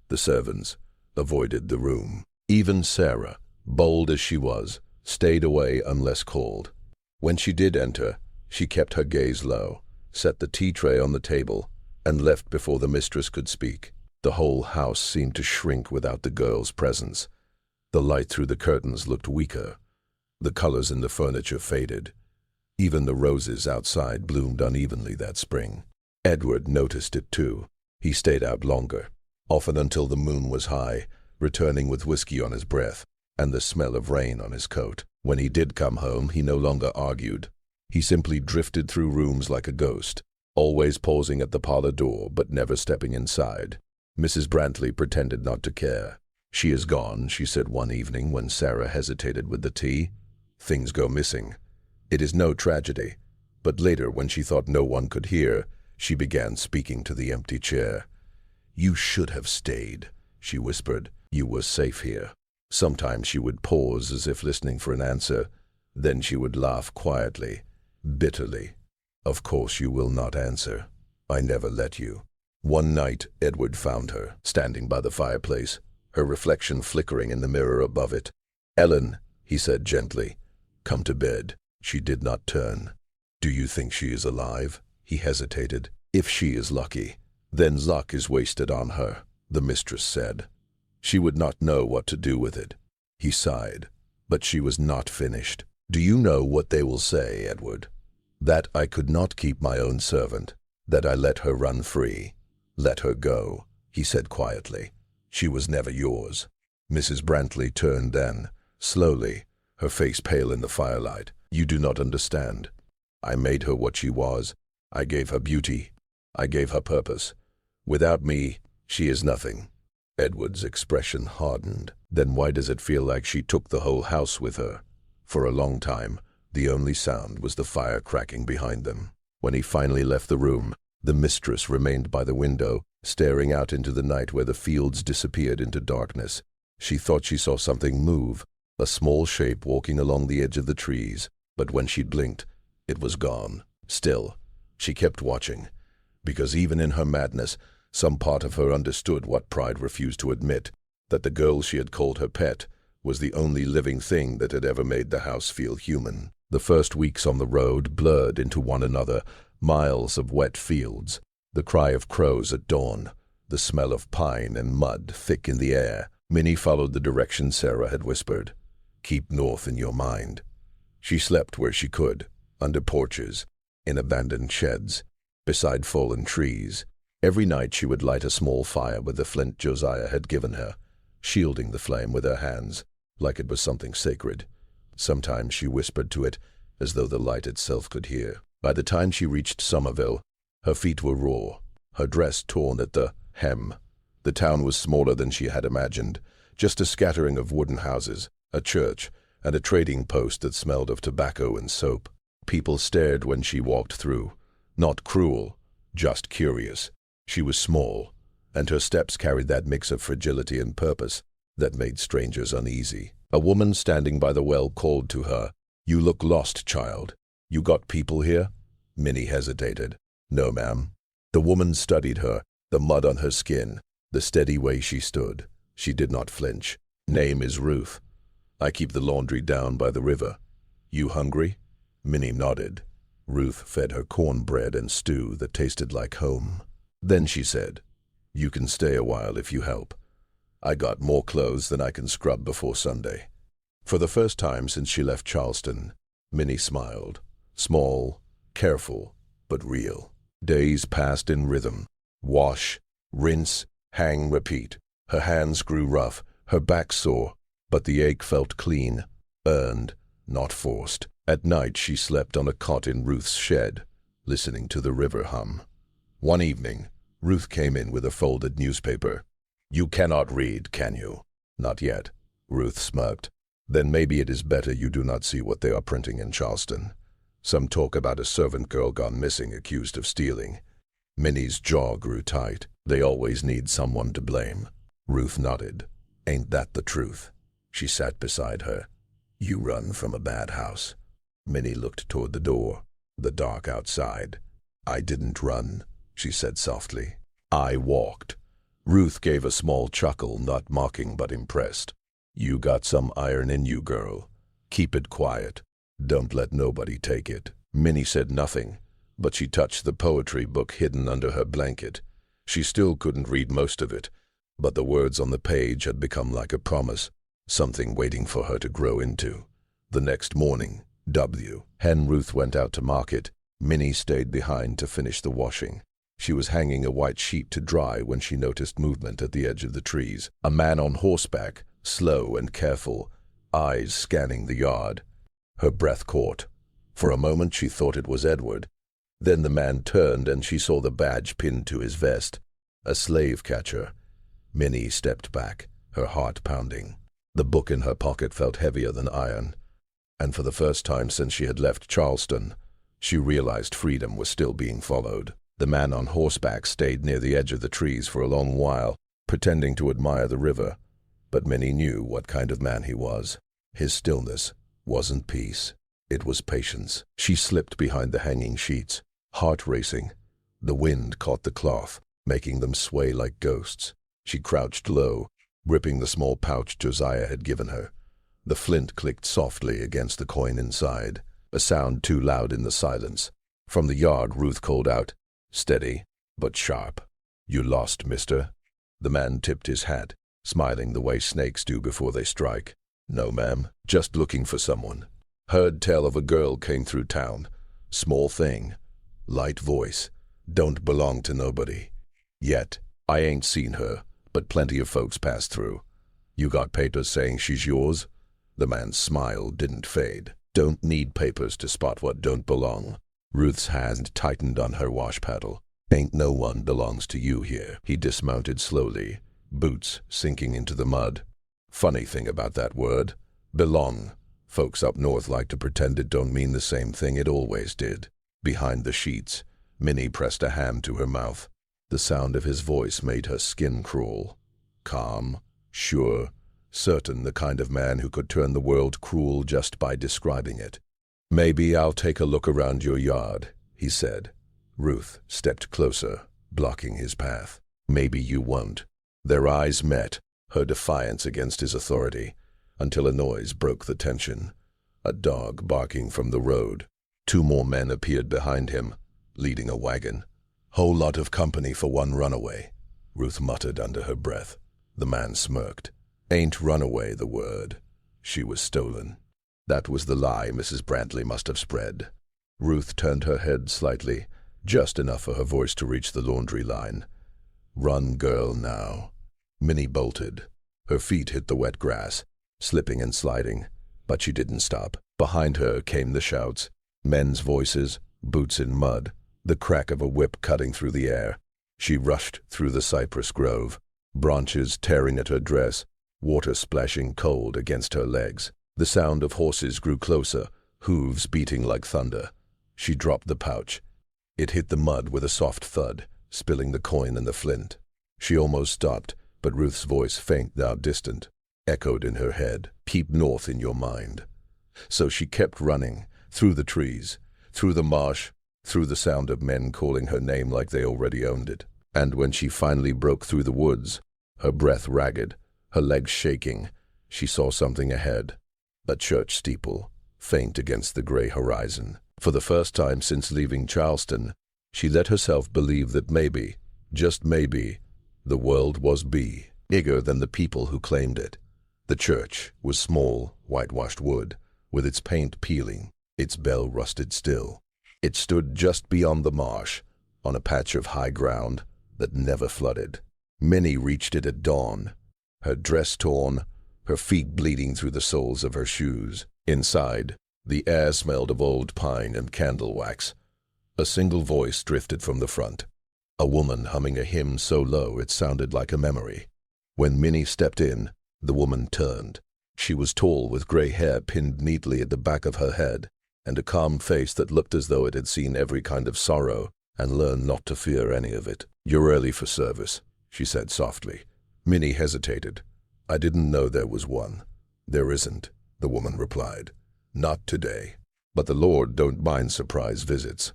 The servants avoided the room. Even Sarah, bold as she was, stayed away unless called. When she did enter, she kept her gaze low, set the tea tray on the table, and left before the mistress could speak. The whole house seemed to shrink without the girl's presence. The light through the curtains looked weaker. The colors in the furniture faded. Even the roses outside bloomed unevenly that spring. Edward noticed it too. He stayed out longer, often until the moon was high, returning with whiskey on his breath and the smell of rain on his coat. When he did come home, he no longer argued. He simply drifted through rooms like a ghost, always pausing at the parlor door but never stepping inside. Mrs. Brantley pretended not to care. "She is gone," she said one evening when Sarah hesitated with the tea. "Things go missing. It is no tragedy." But later, when she thought no one could hear, she began speaking to the empty chair. "You should have stayed," she whispered. "You were safe here." Sometimes she would pause as if listening for an answer. Then she would laugh quietly, bitterly. "Of course you will not answer. I never let you." One night, Edward found her, standing by the fireplace, her reflection flickering in the mirror above it. "Ellen," he said gently, "come to bed." She did not turn. "Do you think she is alive?" He hesitated. "If she is lucky, then luck is wasted on her," the mistress said. "She would not know what to do with it." He sighed, but she was not finished. "Do you know what they will say, Edward? That I could not keep my own servant, that I let her run free. Let her go," he said quietly. "She was never yours." Mrs. Brantley turned then, slowly, her face pale in the firelight. "You do not understand. I made her what she was. I gave her beauty. I gave her purpose. Without me, she is nothing." Edward's expression hardened. "Then why does it feel like she took the whole house with her?" For a long time, the only sound was the fire cracking behind them. When he finally left the room, the mistress remained by the window, staring out into the night where the fields disappeared into darkness. She thought she saw something move, a small shape walking along the edge of the trees, but when she blinked, it was gone. Still, she kept watching, because even in her madness, some part of her understood what pride refused to admit, that the girl she had called her pet was the only living thing that had ever made the house feel human. The first weeks on the road blurred into one another, miles of wet fields, the cry of crows at dawn, the smell of pine and mud thick in the air. Minnie followed the direction Sarah had whispered. "Keep north in your mind." She slept where she could, under porches, in abandoned sheds, beside fallen trees. Every night she would light a small fire with the flint Josiah had given her, shielding the flame with her hands, like it was something sacred. Sometimes she whispered to it, as though the light itself could hear. By the time she reached Somerville, her feet were raw, her dress torn at the hem. The town was smaller than she had imagined, just a scattering of wooden houses, a church, and a trading post that smelled of tobacco and soap. People stared when she walked through, not cruel, just curious. She was small, and her steps carried that mix of fragility and purpose that made strangers uneasy. A woman standing by the well called to her, "You look lost, child. You got people here?" Minnie hesitated. "No, ma'am." The woman studied her, the mud on her skin, the steady way she stood. She did not flinch. "Name is Ruth. I keep the laundry down by the river. You hungry?" Minnie nodded. Ruth fed her cornbread and stew that tasted like home. Then she said, "You can stay a while if you help. I got more clothes than I can scrub before Sunday." For the first time since she left Charleston, Minnie smiled. Small, careful, but real. Days passed in rhythm. Wash, rinse, hang, repeat. Her hands grew rough, her back sore, but the ache felt clean, earned, not forced. At night she slept on a cot in Ruth's shed, listening to the river hum. One evening, Ruth came in with a folded newspaper. "You cannot read, can you?" "Not yet," Ruth smirked. "Then maybe it is better you do not see what they are printing in Charleston. Some talk about a servant girl gone missing accused of stealing." Minnie's jaw grew tight. "They always need someone to blame." Ruth nodded. "Ain't that the truth?" She sat beside her. "You run from a bad house." Minnie looked toward the door, the dark outside. "I didn't run," she said softly. "I walked." Ruth gave a small chuckle, not mocking but impressed. "You got some iron in you, girl. Keep it quiet. Don't let nobody take it." Minnie said nothing, but she touched the poetry book hidden under her blanket. She still couldn't read most of it, but the words on the page had become like a promise, something waiting for her to grow into. The next morning, Hen Ruth went out to market. Minnie stayed behind to finish the washing. She was hanging a white sheet to dry when she noticed movement at the edge of the trees. A man on horseback, slow and careful, eyes scanning the yard. Her breath caught. For a moment she thought it was Edward. Then the man turned and she saw the badge pinned to his vest. A slave catcher. Minnie stepped back, her heart pounding. The book in her pocket felt heavier than iron. And for the first time since she had left Charleston, she realized freedom was still being followed. The man on horseback stayed near the edge of the trees for a long while, pretending to admire the river. But Minnie knew what kind of man he was. His stillness wasn't peace. It was patience. She slipped behind the hanging sheets, heart racing. The wind caught the cloth, making them sway like ghosts. She crouched low, ripping the small pouch Josiah had given her. The flint clicked softly against the coin inside, a sound too loud in the silence. From the yard, Ruth called out, steady, but sharp. You lost, mister? The man tipped his hat, smiling the way snakes do before they strike. No, ma'am, just looking for someone. Heard tell of a girl came through town. Small thing. Light voice. Don't belong to nobody. Yet, I ain't seen her, but plenty of folks pass through. You got papers saying she's yours? The man's smile didn't fade. Don't need papers to spot what don't belong. Ruth's hand tightened on her wash paddle. Ain't no one belongs to you here. He dismounted slowly, boots sinking into the mud. Funny thing about that word, belong. Folks up north like to pretend it don't mean the same thing it always did. Behind the sheets, Minnie pressed a hand to her mouth. The sound of his voice made her skin crawl. Calm, sure, certain, the kind of man who could turn the world cruel just by describing it. Maybe I'll take a look around your yard, he said. Ruth stepped closer, blocking his path. Maybe you won't. Their eyes met, her defiance against his authority, until a noise broke the tension. A dog barking from the road. 2 more men appeared behind him, leading a wagon. Whole lot of company for one runaway, Ruth muttered under her breath. The man smirked. Ain't runaway the word. She was stolen. That was the lie Mrs. Brantley must have spread. Ruth turned her head slightly, just enough for her voice to reach the laundry line. Run, girl, now. Minnie bolted. Her feet hit the wet grass, slipping and sliding, but she didn't stop. Behind her came the shouts, men's voices, boots in mud, the crack of a whip cutting through the air. She rushed through the cypress grove, branches tearing at her dress, water splashing cold against her legs. The sound of horses grew closer, hooves beating like thunder. She dropped the pouch. It hit the mud with a soft thud, spilling the coin and the flint. She almost stopped, but Ruth's voice, faint now distant, echoed in her head. Keep north in your mind. So she kept running, through the trees, through the marsh, through the sound of men calling her name like they already owned it. And when she finally broke through the woods, her breath ragged, her legs shaking, she saw something ahead. A church steeple, faint against the gray horizon. For the first time since leaving Charleston, she let herself believe that maybe, just maybe, the world was bigger than the people who claimed it. The church was small, whitewashed wood, with its paint peeling, its bell rusted still. It stood just beyond the marsh, on a patch of high ground that never flooded. Minnie reached it at dawn, her dress torn, her feet bleeding through the soles of her shoes. Inside, the air smelled of old pine and candle wax. A single voice drifted from the front, a woman humming a hymn so low it sounded like a memory. When Minnie stepped in, the woman turned. She was tall, with gray hair pinned neatly at the back of her head, and a calm face that looked as though it had seen every kind of sorrow and learned not to fear any of it. You're early for service, she said softly. Minnie hesitated. I didn't know there was one. There isn't, the woman replied. Not today. But the Lord don't mind surprise visits.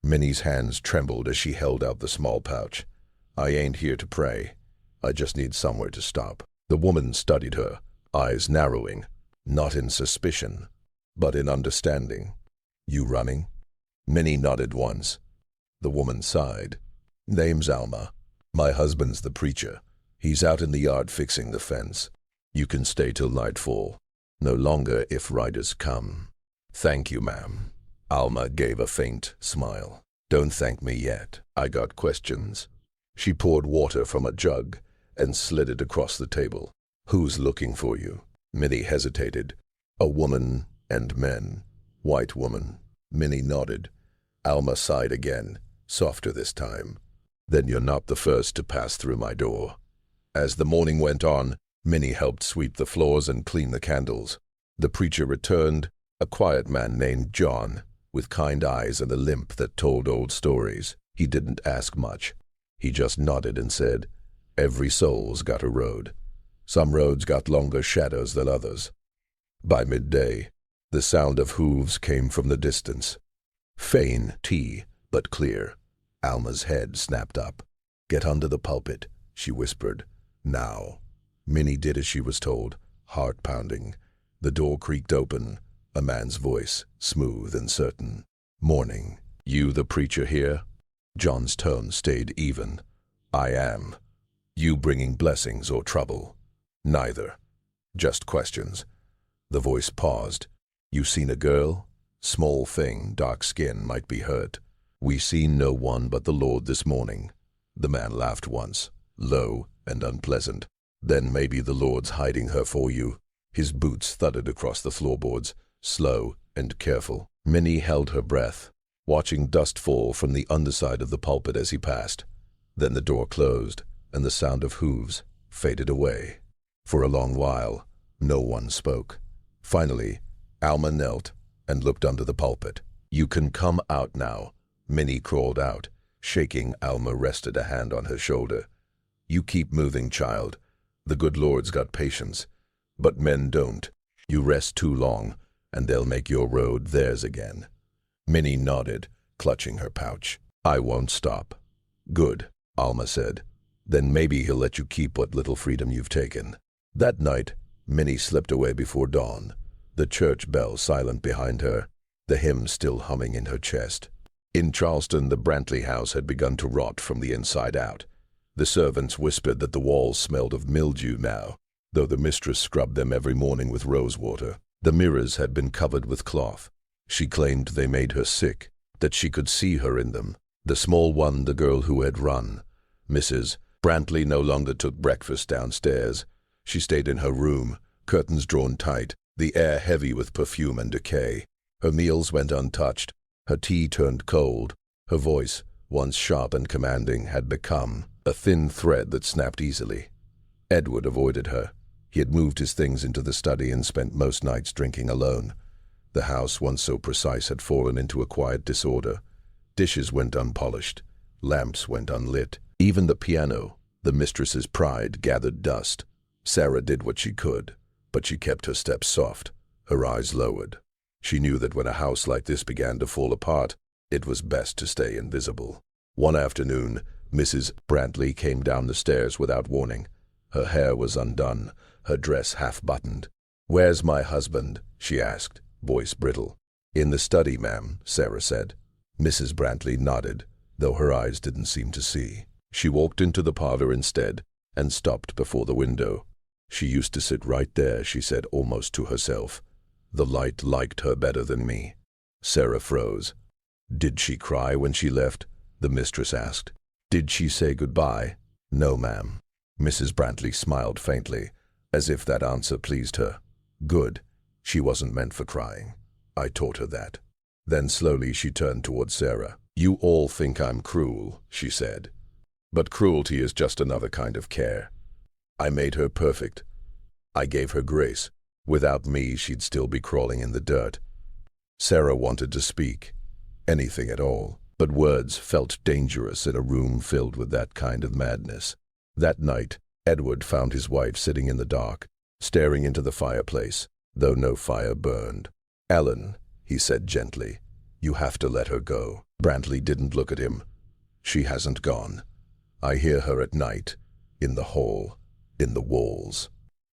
Minnie's hands trembled as she held out the small pouch. I ain't here to pray. I just need somewhere to stop. The woman studied her, eyes narrowing, not in suspicion, but in understanding. You running? Minnie nodded once. The woman sighed. Name's Alma. My husband's the preacher. He's out in the yard fixing the fence. You can stay till nightfall. No longer if riders come. Thank you, ma'am. Alma gave a faint smile. Don't thank me yet. I got questions. She poured water from a jug and slid it across the table. Who's looking for you? Minnie hesitated. A woman and men. White woman. Minnie nodded. Alma sighed again, softer this time. Then you're not the first to pass through my door. As the morning went on, Minnie helped sweep the floors and clean the candles. The preacher returned, a quiet man named John, with kind eyes and a limp that told old stories. He didn't ask much. He just nodded and said, Every soul's got a road. Some roads got longer shadows than others. By midday, the sound of hooves came from the distance. Faint, but clear. Alma's head snapped up. Get under the pulpit, she whispered. Now. Minnie did as she was told, heart pounding. The door creaked open, a man's voice, smooth and certain. "Morning. You the preacher here?" John's tone stayed even. "I am. You bringing blessings or trouble?" "Neither. Just questions." The voice paused. "You seen a girl? Small thing, dark skin, might be hurt." "We seen no one but the Lord this morning." The man laughed once, low and unpleasant. "Then maybe the Lord's hiding her for you." His boots thudded across the floorboards, slow and careful. Minnie held her breath, watching dust fall from the underside of the pulpit as he passed. Then the door closed, and the sound of hooves faded away. For a long while, no one spoke. Finally, Alma knelt and looked under the pulpit. "You can come out now." Minnie crawled out. Shaking, Alma rested a hand on her shoulder. "You keep moving, child. The good Lord's got patience. But men don't. You rest too long, and they'll make your road theirs again." Minnie nodded, clutching her pouch. "I won't stop." "Good," Alma said. "Then maybe he'll let you keep what little freedom you've taken." That night, Minnie slipped away before dawn, the church bell silent behind her, the hymn still humming in her chest. In Charleston, the Brantley house had begun to rot from the inside out. The servants whispered that the walls smelled of mildew now, though the mistress scrubbed them every morning with rose water. The mirrors had been covered with cloth. She claimed they made her sick, that she could see her in them. The small one, the girl who had run. Mrs. Brantley no longer took breakfast downstairs. She stayed in her room, curtains drawn tight, the air heavy with perfume and decay. Her meals went untouched. Her tea turned cold. Her voice, once sharp and commanding, had become a thin thread that snapped easily. Edward avoided her. He had moved his things into the study and spent most nights drinking alone. The house, once so precise, had fallen into a quiet disorder. Dishes went unpolished. Lamps went unlit. Even the piano, the mistress's pride, gathered dust. Sarah did what she could, but she kept her steps soft, her eyes lowered. She knew that when a house like this began to fall apart, it was best to stay invisible. One afternoon, Mrs. Brantley came down the stairs without warning. Her hair was undone, her dress half-buttoned. "Where's my husband?" she asked, voice brittle. "In the study, ma'am," Sarah said. Mrs. Brantley nodded, though her eyes didn't seem to see. She walked into the parlor instead and stopped before the window. "She used to sit right there," she said almost to herself. "The light liked her better than me." Sarah froze. "Did she cry when she left?" the mistress asked. "Did she say goodbye?" "No, ma'am." Mrs. Brantley smiled faintly, as if that answer pleased her. "Good. She wasn't meant for crying. I taught her that." Then slowly she turned toward Sarah. "You all think I'm cruel," she said. "But cruelty is just another kind of care. I made her perfect. I gave her grace. Without me, she'd still be crawling in the dirt." Sarah wanted to speak, anything at all, but words felt dangerous in a room filled with that kind of madness. That night, Edward found his wife sitting in the dark, staring into the fireplace, though no fire burned. "Ellen," he said gently, "you have to let her go." Brantley didn't look at him. "She hasn't gone. I hear her at night, in the hall, in the walls."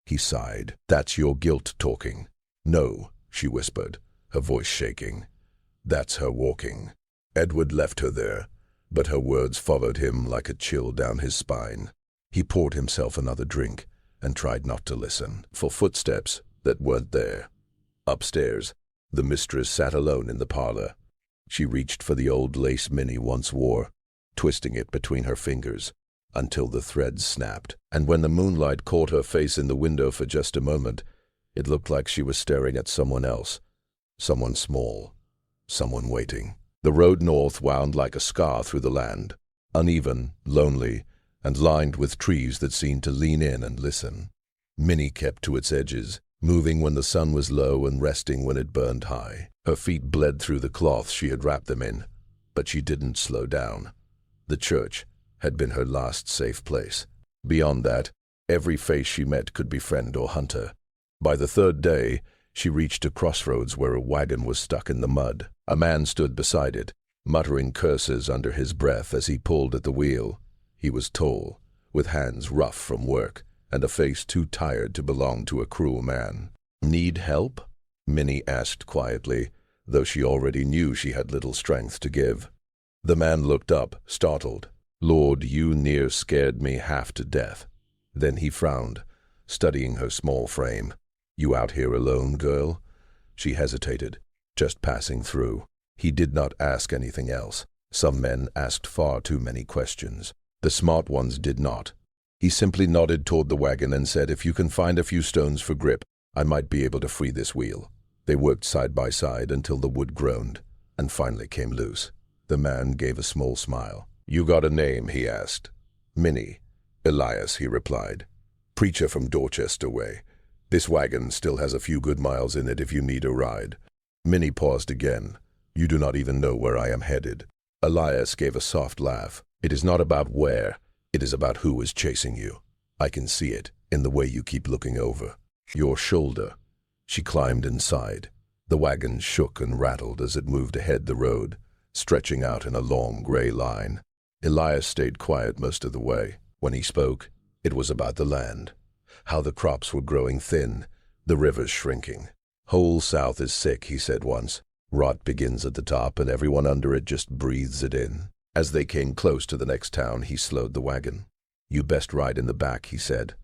He sighed. "That's your guilt talking." "No," she whispered, her voice shaking. "That's her walking." Edward left her there, but her words followed him like a chill down his spine. He poured himself another drink and tried not to listen for footsteps that weren't there. Upstairs, the mistress sat alone in the parlor. She reached for the old lace Minnie once wore, twisting it between her fingers until the threads snapped. And when the moonlight caught her face in the window for just a moment, it looked like she was staring at someone else, someone small, someone waiting. The road north wound like a scar through the land, uneven, lonely, and lined with trees that seemed to lean in and listen. Minnie kept to its edges, moving when the sun was low and resting when it burned high. Her feet bled through the cloth she had wrapped them in, but she didn't slow down. The church had been her last safe place. Beyond that, every face she met could be friend or hunter. By the third day, she reached a crossroads where a wagon was stuck in the mud. A man stood beside it, muttering curses under his breath as he pulled at the wheel. He was tall, with hands rough from work, and a face too tired to belong to a cruel man. "Need help?" Minnie asked quietly, though she already knew she had little strength to give. The man looked up, startled. "Lord, you near scared me half to death." Then he frowned, studying her small frame. "You out here alone, girl?" She hesitated, just passing through. He did not ask anything else. Some men asked far too many questions. The smart ones did not. He simply nodded toward the wagon and said, "If you can find a few stones for grip, I might be able to free this wheel." They worked side by side until the wood groaned and finally came loose. The man gave a small smile. "You got a name?" he asked. "Minnie." "Elias," he replied. "Preacher from Dorchester way. This wagon still has a few good miles in it if you need a ride." Minnie paused again. "You do not even know where I am headed." Elias gave a soft laugh. "It is not about where, it is about who is chasing you. I can see it in the way you keep looking over your shoulder." She climbed inside. The wagon shook and rattled as it moved ahead the road, stretching out in a long gray line. Elias stayed quiet most of the way. When he spoke, it was about the land, how the crops were growing thin, the rivers shrinking. "Whole South is sick," he said once. "Rot begins at the top and everyone under it just breathes it in." As they came close to the next town, he slowed the wagon. "You best ride in the back," he said.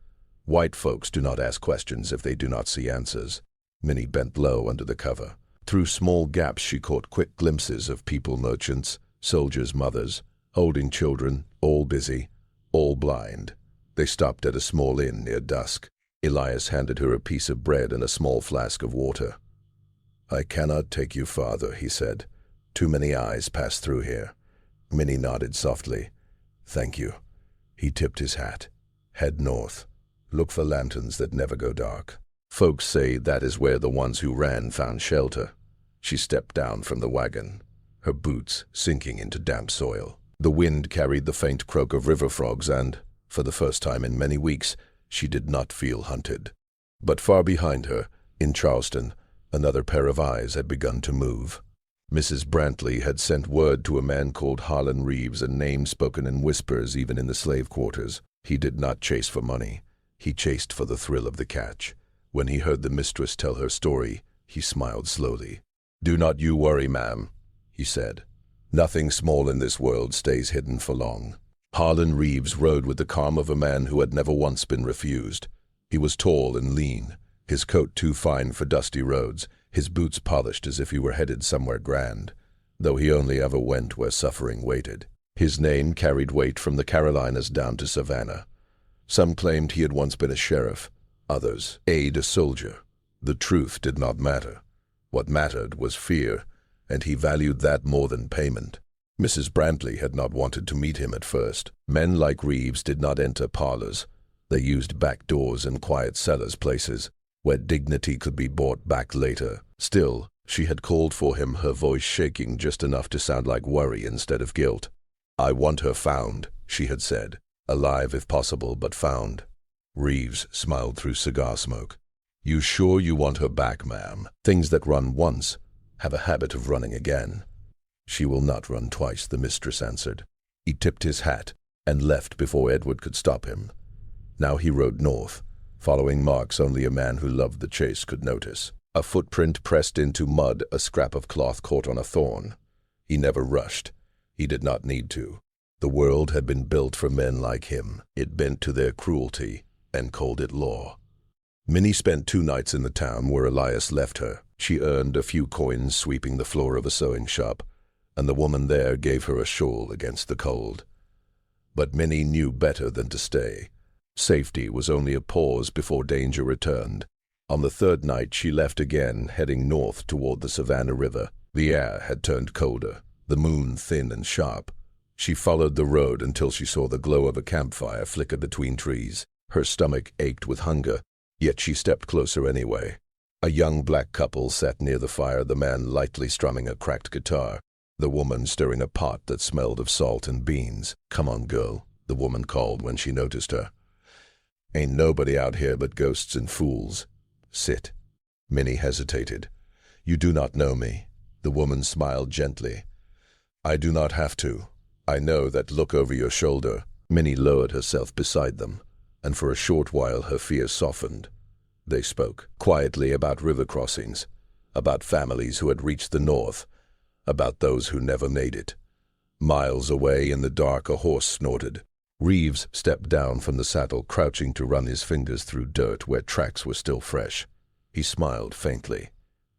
"White folks do not ask questions if they do not see answers." Minnie bent low under the cover. Through small gaps she caught quick glimpses of people, merchants, soldiers' mothers, holding children, all busy, all blind. They stopped at a small inn near dusk. Elias handed her a piece of bread and a small flask of water. "I cannot take you farther," he said. "Too many eyes pass through here." Minnie nodded softly. "Thank you." He tipped his hat. "Head north. Look for lanterns that never go dark. Folks say that is where the ones who ran found shelter." She stepped down from the wagon, her boots sinking into damp soil. The wind carried the faint croak of river frogs and, for the first time in many weeks, she did not feel hunted. But far behind her, in Charleston, another pair of eyes had begun to move. Mrs. Brantley had sent word to a man called Harlan Reeves, a name spoken in whispers even in the slave quarters. He did not chase for money. He chased for the thrill of the catch. When he heard the mistress tell her story, he smiled slowly. "Do not you worry, ma'am," he said. "Nothing small in this world stays hidden for long." Harlan Reeves rode with the calm of a man who had never once been refused. He was tall and lean, his coat too fine for dusty roads, his boots polished as if he were headed somewhere grand, though he only ever went where suffering waited. His name carried weight from the Carolinas down to Savannah. Some claimed he had once been a sheriff, others, a soldier. The truth did not matter. What mattered was fear, and he valued that more than payment. Mrs. Brantley had not wanted to meet him at first. Men like Reeves did not enter parlors. They used back doors and quiet cellars, places where dignity could be bought back later. Still, she had called for him, her voice shaking just enough to sound like worry instead of guilt. "I want her found," she had said. "Alive if possible, but found." Reeves smiled through cigar smoke. "You sure you want her back, ma'am? Things that run once have a habit of running again." "She will not run twice," the mistress answered. He tipped his hat and left before Edward could stop him. Now he rode north, following marks only a man who loved the chase could notice. A footprint pressed into mud, a scrap of cloth caught on a thorn. He never rushed. He did not need to. The world had been built for men like him. It bent to their cruelty and called it law. Minnie spent 2 nights in the town where Elias left her. She earned a few coins sweeping the floor of a sewing shop, and the woman there gave her a shawl against the cold. But Minnie knew better than to stay. Safety was only a pause before danger returned. On the 3rd night she left again, heading north toward the Savannah River. The air had turned colder, the moon thin and sharp. She followed the road until she saw the glow of a campfire flicker between trees. Her stomach ached with hunger, yet she stepped closer anyway. A young black couple sat near the fire, the man lightly strumming a cracked guitar, the woman stirring a pot that smelled of salt and beans. "Come on, girl," the woman called when she noticed her. "Ain't nobody out here but ghosts and fools. Sit." Minnie hesitated. "You do not know me." The woman smiled gently. "I do not have to. I know that look over your shoulder." Minnie lowered herself beside them. and for a short while her fear softened. They spoke quietly about river crossings, about families who had reached the north, about those who never made it. Miles away in the dark, a horse snorted. Reeves stepped down from the saddle, crouching to run his fingers through dirt where tracks were still fresh. He smiled faintly.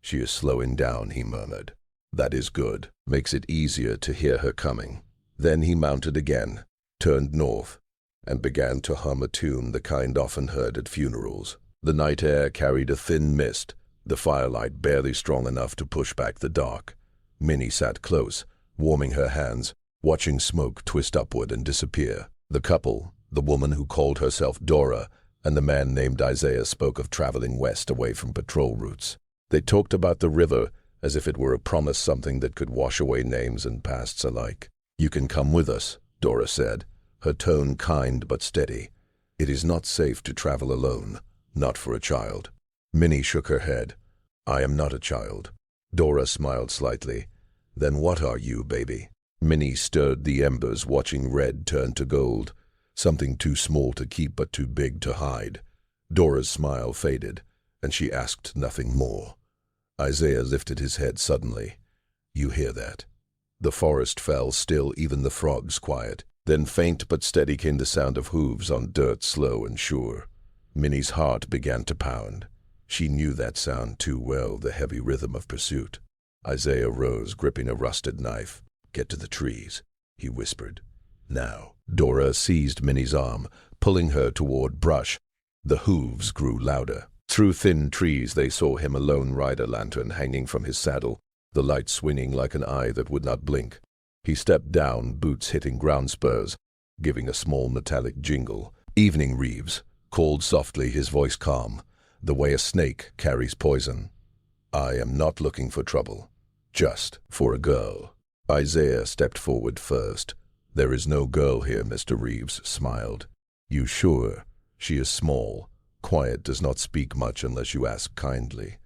"She is slowing down," he murmured. "That is good. Makes it easier to hear her coming." Then he mounted again, turned north, and began to hum a tune, the kind often heard at funerals. The night air carried a thin mist, the firelight barely strong enough to push back the dark. Minnie sat close, warming her hands, watching smoke twist upward and disappear. The couple, the woman who called herself Dora and the man named Isaiah, spoke of traveling west away from patrol routes. They talked about the river as if it were a promise, something that could wash away names and pasts alike. "You can come with us," Dora said, her tone kind but steady. "It is not safe to travel alone, not for a child." Minnie shook her head. "I am not a child." Dora smiled slightly. "Then what are you, baby?" Minnie stirred the embers, watching red turn to gold, something too small to keep but too big to hide. Dora's smile faded, and she asked nothing more. Isaiah lifted his head suddenly. "You hear that?" The forest fell still, even the frogs quiet. Then faint but steady came the sound of hooves on dirt, slow and sure. Minnie's heart began to pound. She knew that sound too well, the heavy rhythm of pursuit. Isaiah rose, gripping a rusted knife. "Get to the trees," he whispered. "Now." Dora seized Minnie's arm, pulling her toward brush. The hooves grew louder. Through thin trees they saw him, a lone rider lantern hanging from his saddle, the light swinging like an eye that would not blink. He stepped down, boots hitting ground spurs, giving a small metallic jingle. "Evening, Reeves," called softly, his voice calm, the way a snake carries poison. "I am not looking for trouble, just for a girl." Isaiah stepped forward first. "There is no girl here," Mr. Reeves smiled. "You sure? She is small, quiet, does not speak much unless you ask kindly."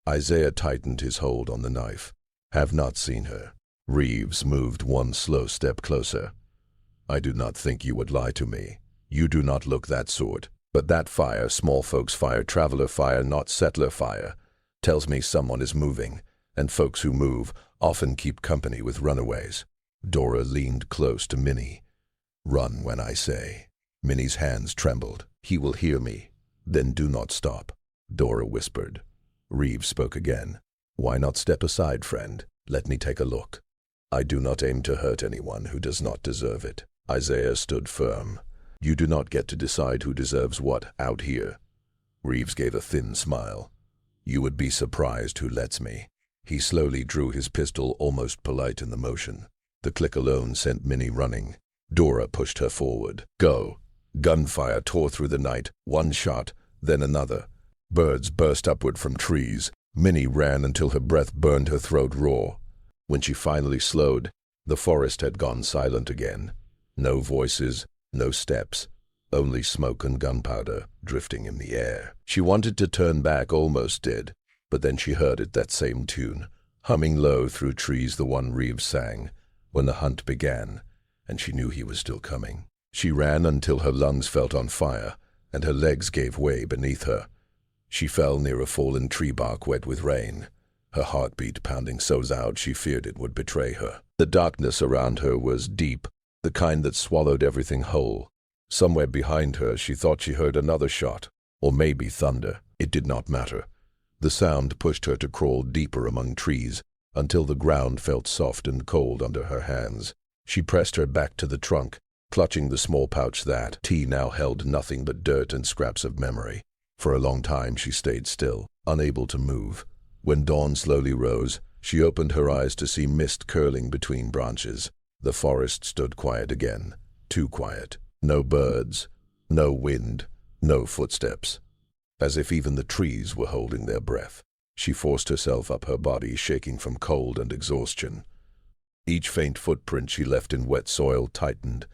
Isaiah tightened his hold on the knife. "Have not seen her." Reeves moved one slow step closer. "I do not think you would lie to me. You do not look that sort. But that fire, small folks' fire, traveler fire, not settler fire, tells me someone is moving, and folks who move often keep company with runaways." Dora leaned close to Minnie. "Run when I say." Minnie's hands trembled. "He will hear me." "Then do not stop," Dora whispered. Reeves spoke again. "Why not step aside, friend? Let me take a look. I do not aim to hurt anyone who does not deserve it." Isaiah stood firm. "You do not get to decide who deserves what out here." Reeves gave a thin smile. "You would be surprised who lets me." He slowly drew his pistol, almost polite in the motion. The click alone sent Minnie running. Dora pushed her forward. "Go." Gunfire tore through the night, one shot, then another. Birds burst upward from trees. Minnie ran until her breath burned her throat raw. When she finally slowed, the forest had gone silent again. No voices, no steps, only smoke and gunpowder drifting in the air. She wanted to turn back, almost did, but then she heard it, that same tune, humming low through trees, the one Reeves sang when the hunt began, and she knew he was still coming. She ran until her lungs felt on fire, and her legs gave way beneath her. She fell near a fallen tree bark wet with rain, her heartbeat pounding so loud she feared it would betray her. The darkness around her was deep, the kind that swallowed everything whole. Somewhere behind her she thought she heard another shot, or maybe thunder. It did not matter. The sound pushed her to crawl deeper among trees, until the ground felt soft and cold under her hands. She pressed her back to the trunk, clutching the small pouch that now held nothing but dirt and scraps of memory. For a long time she stayed still, unable to move. When dawn slowly rose, she opened her eyes to see mist curling between branches. The forest stood quiet again, too quiet. No birds, no wind, no footsteps. As if even the trees were holding their breath. She forced herself up, her body shaking from cold and exhaustion. Each faint footprint she left in wet soil tightened,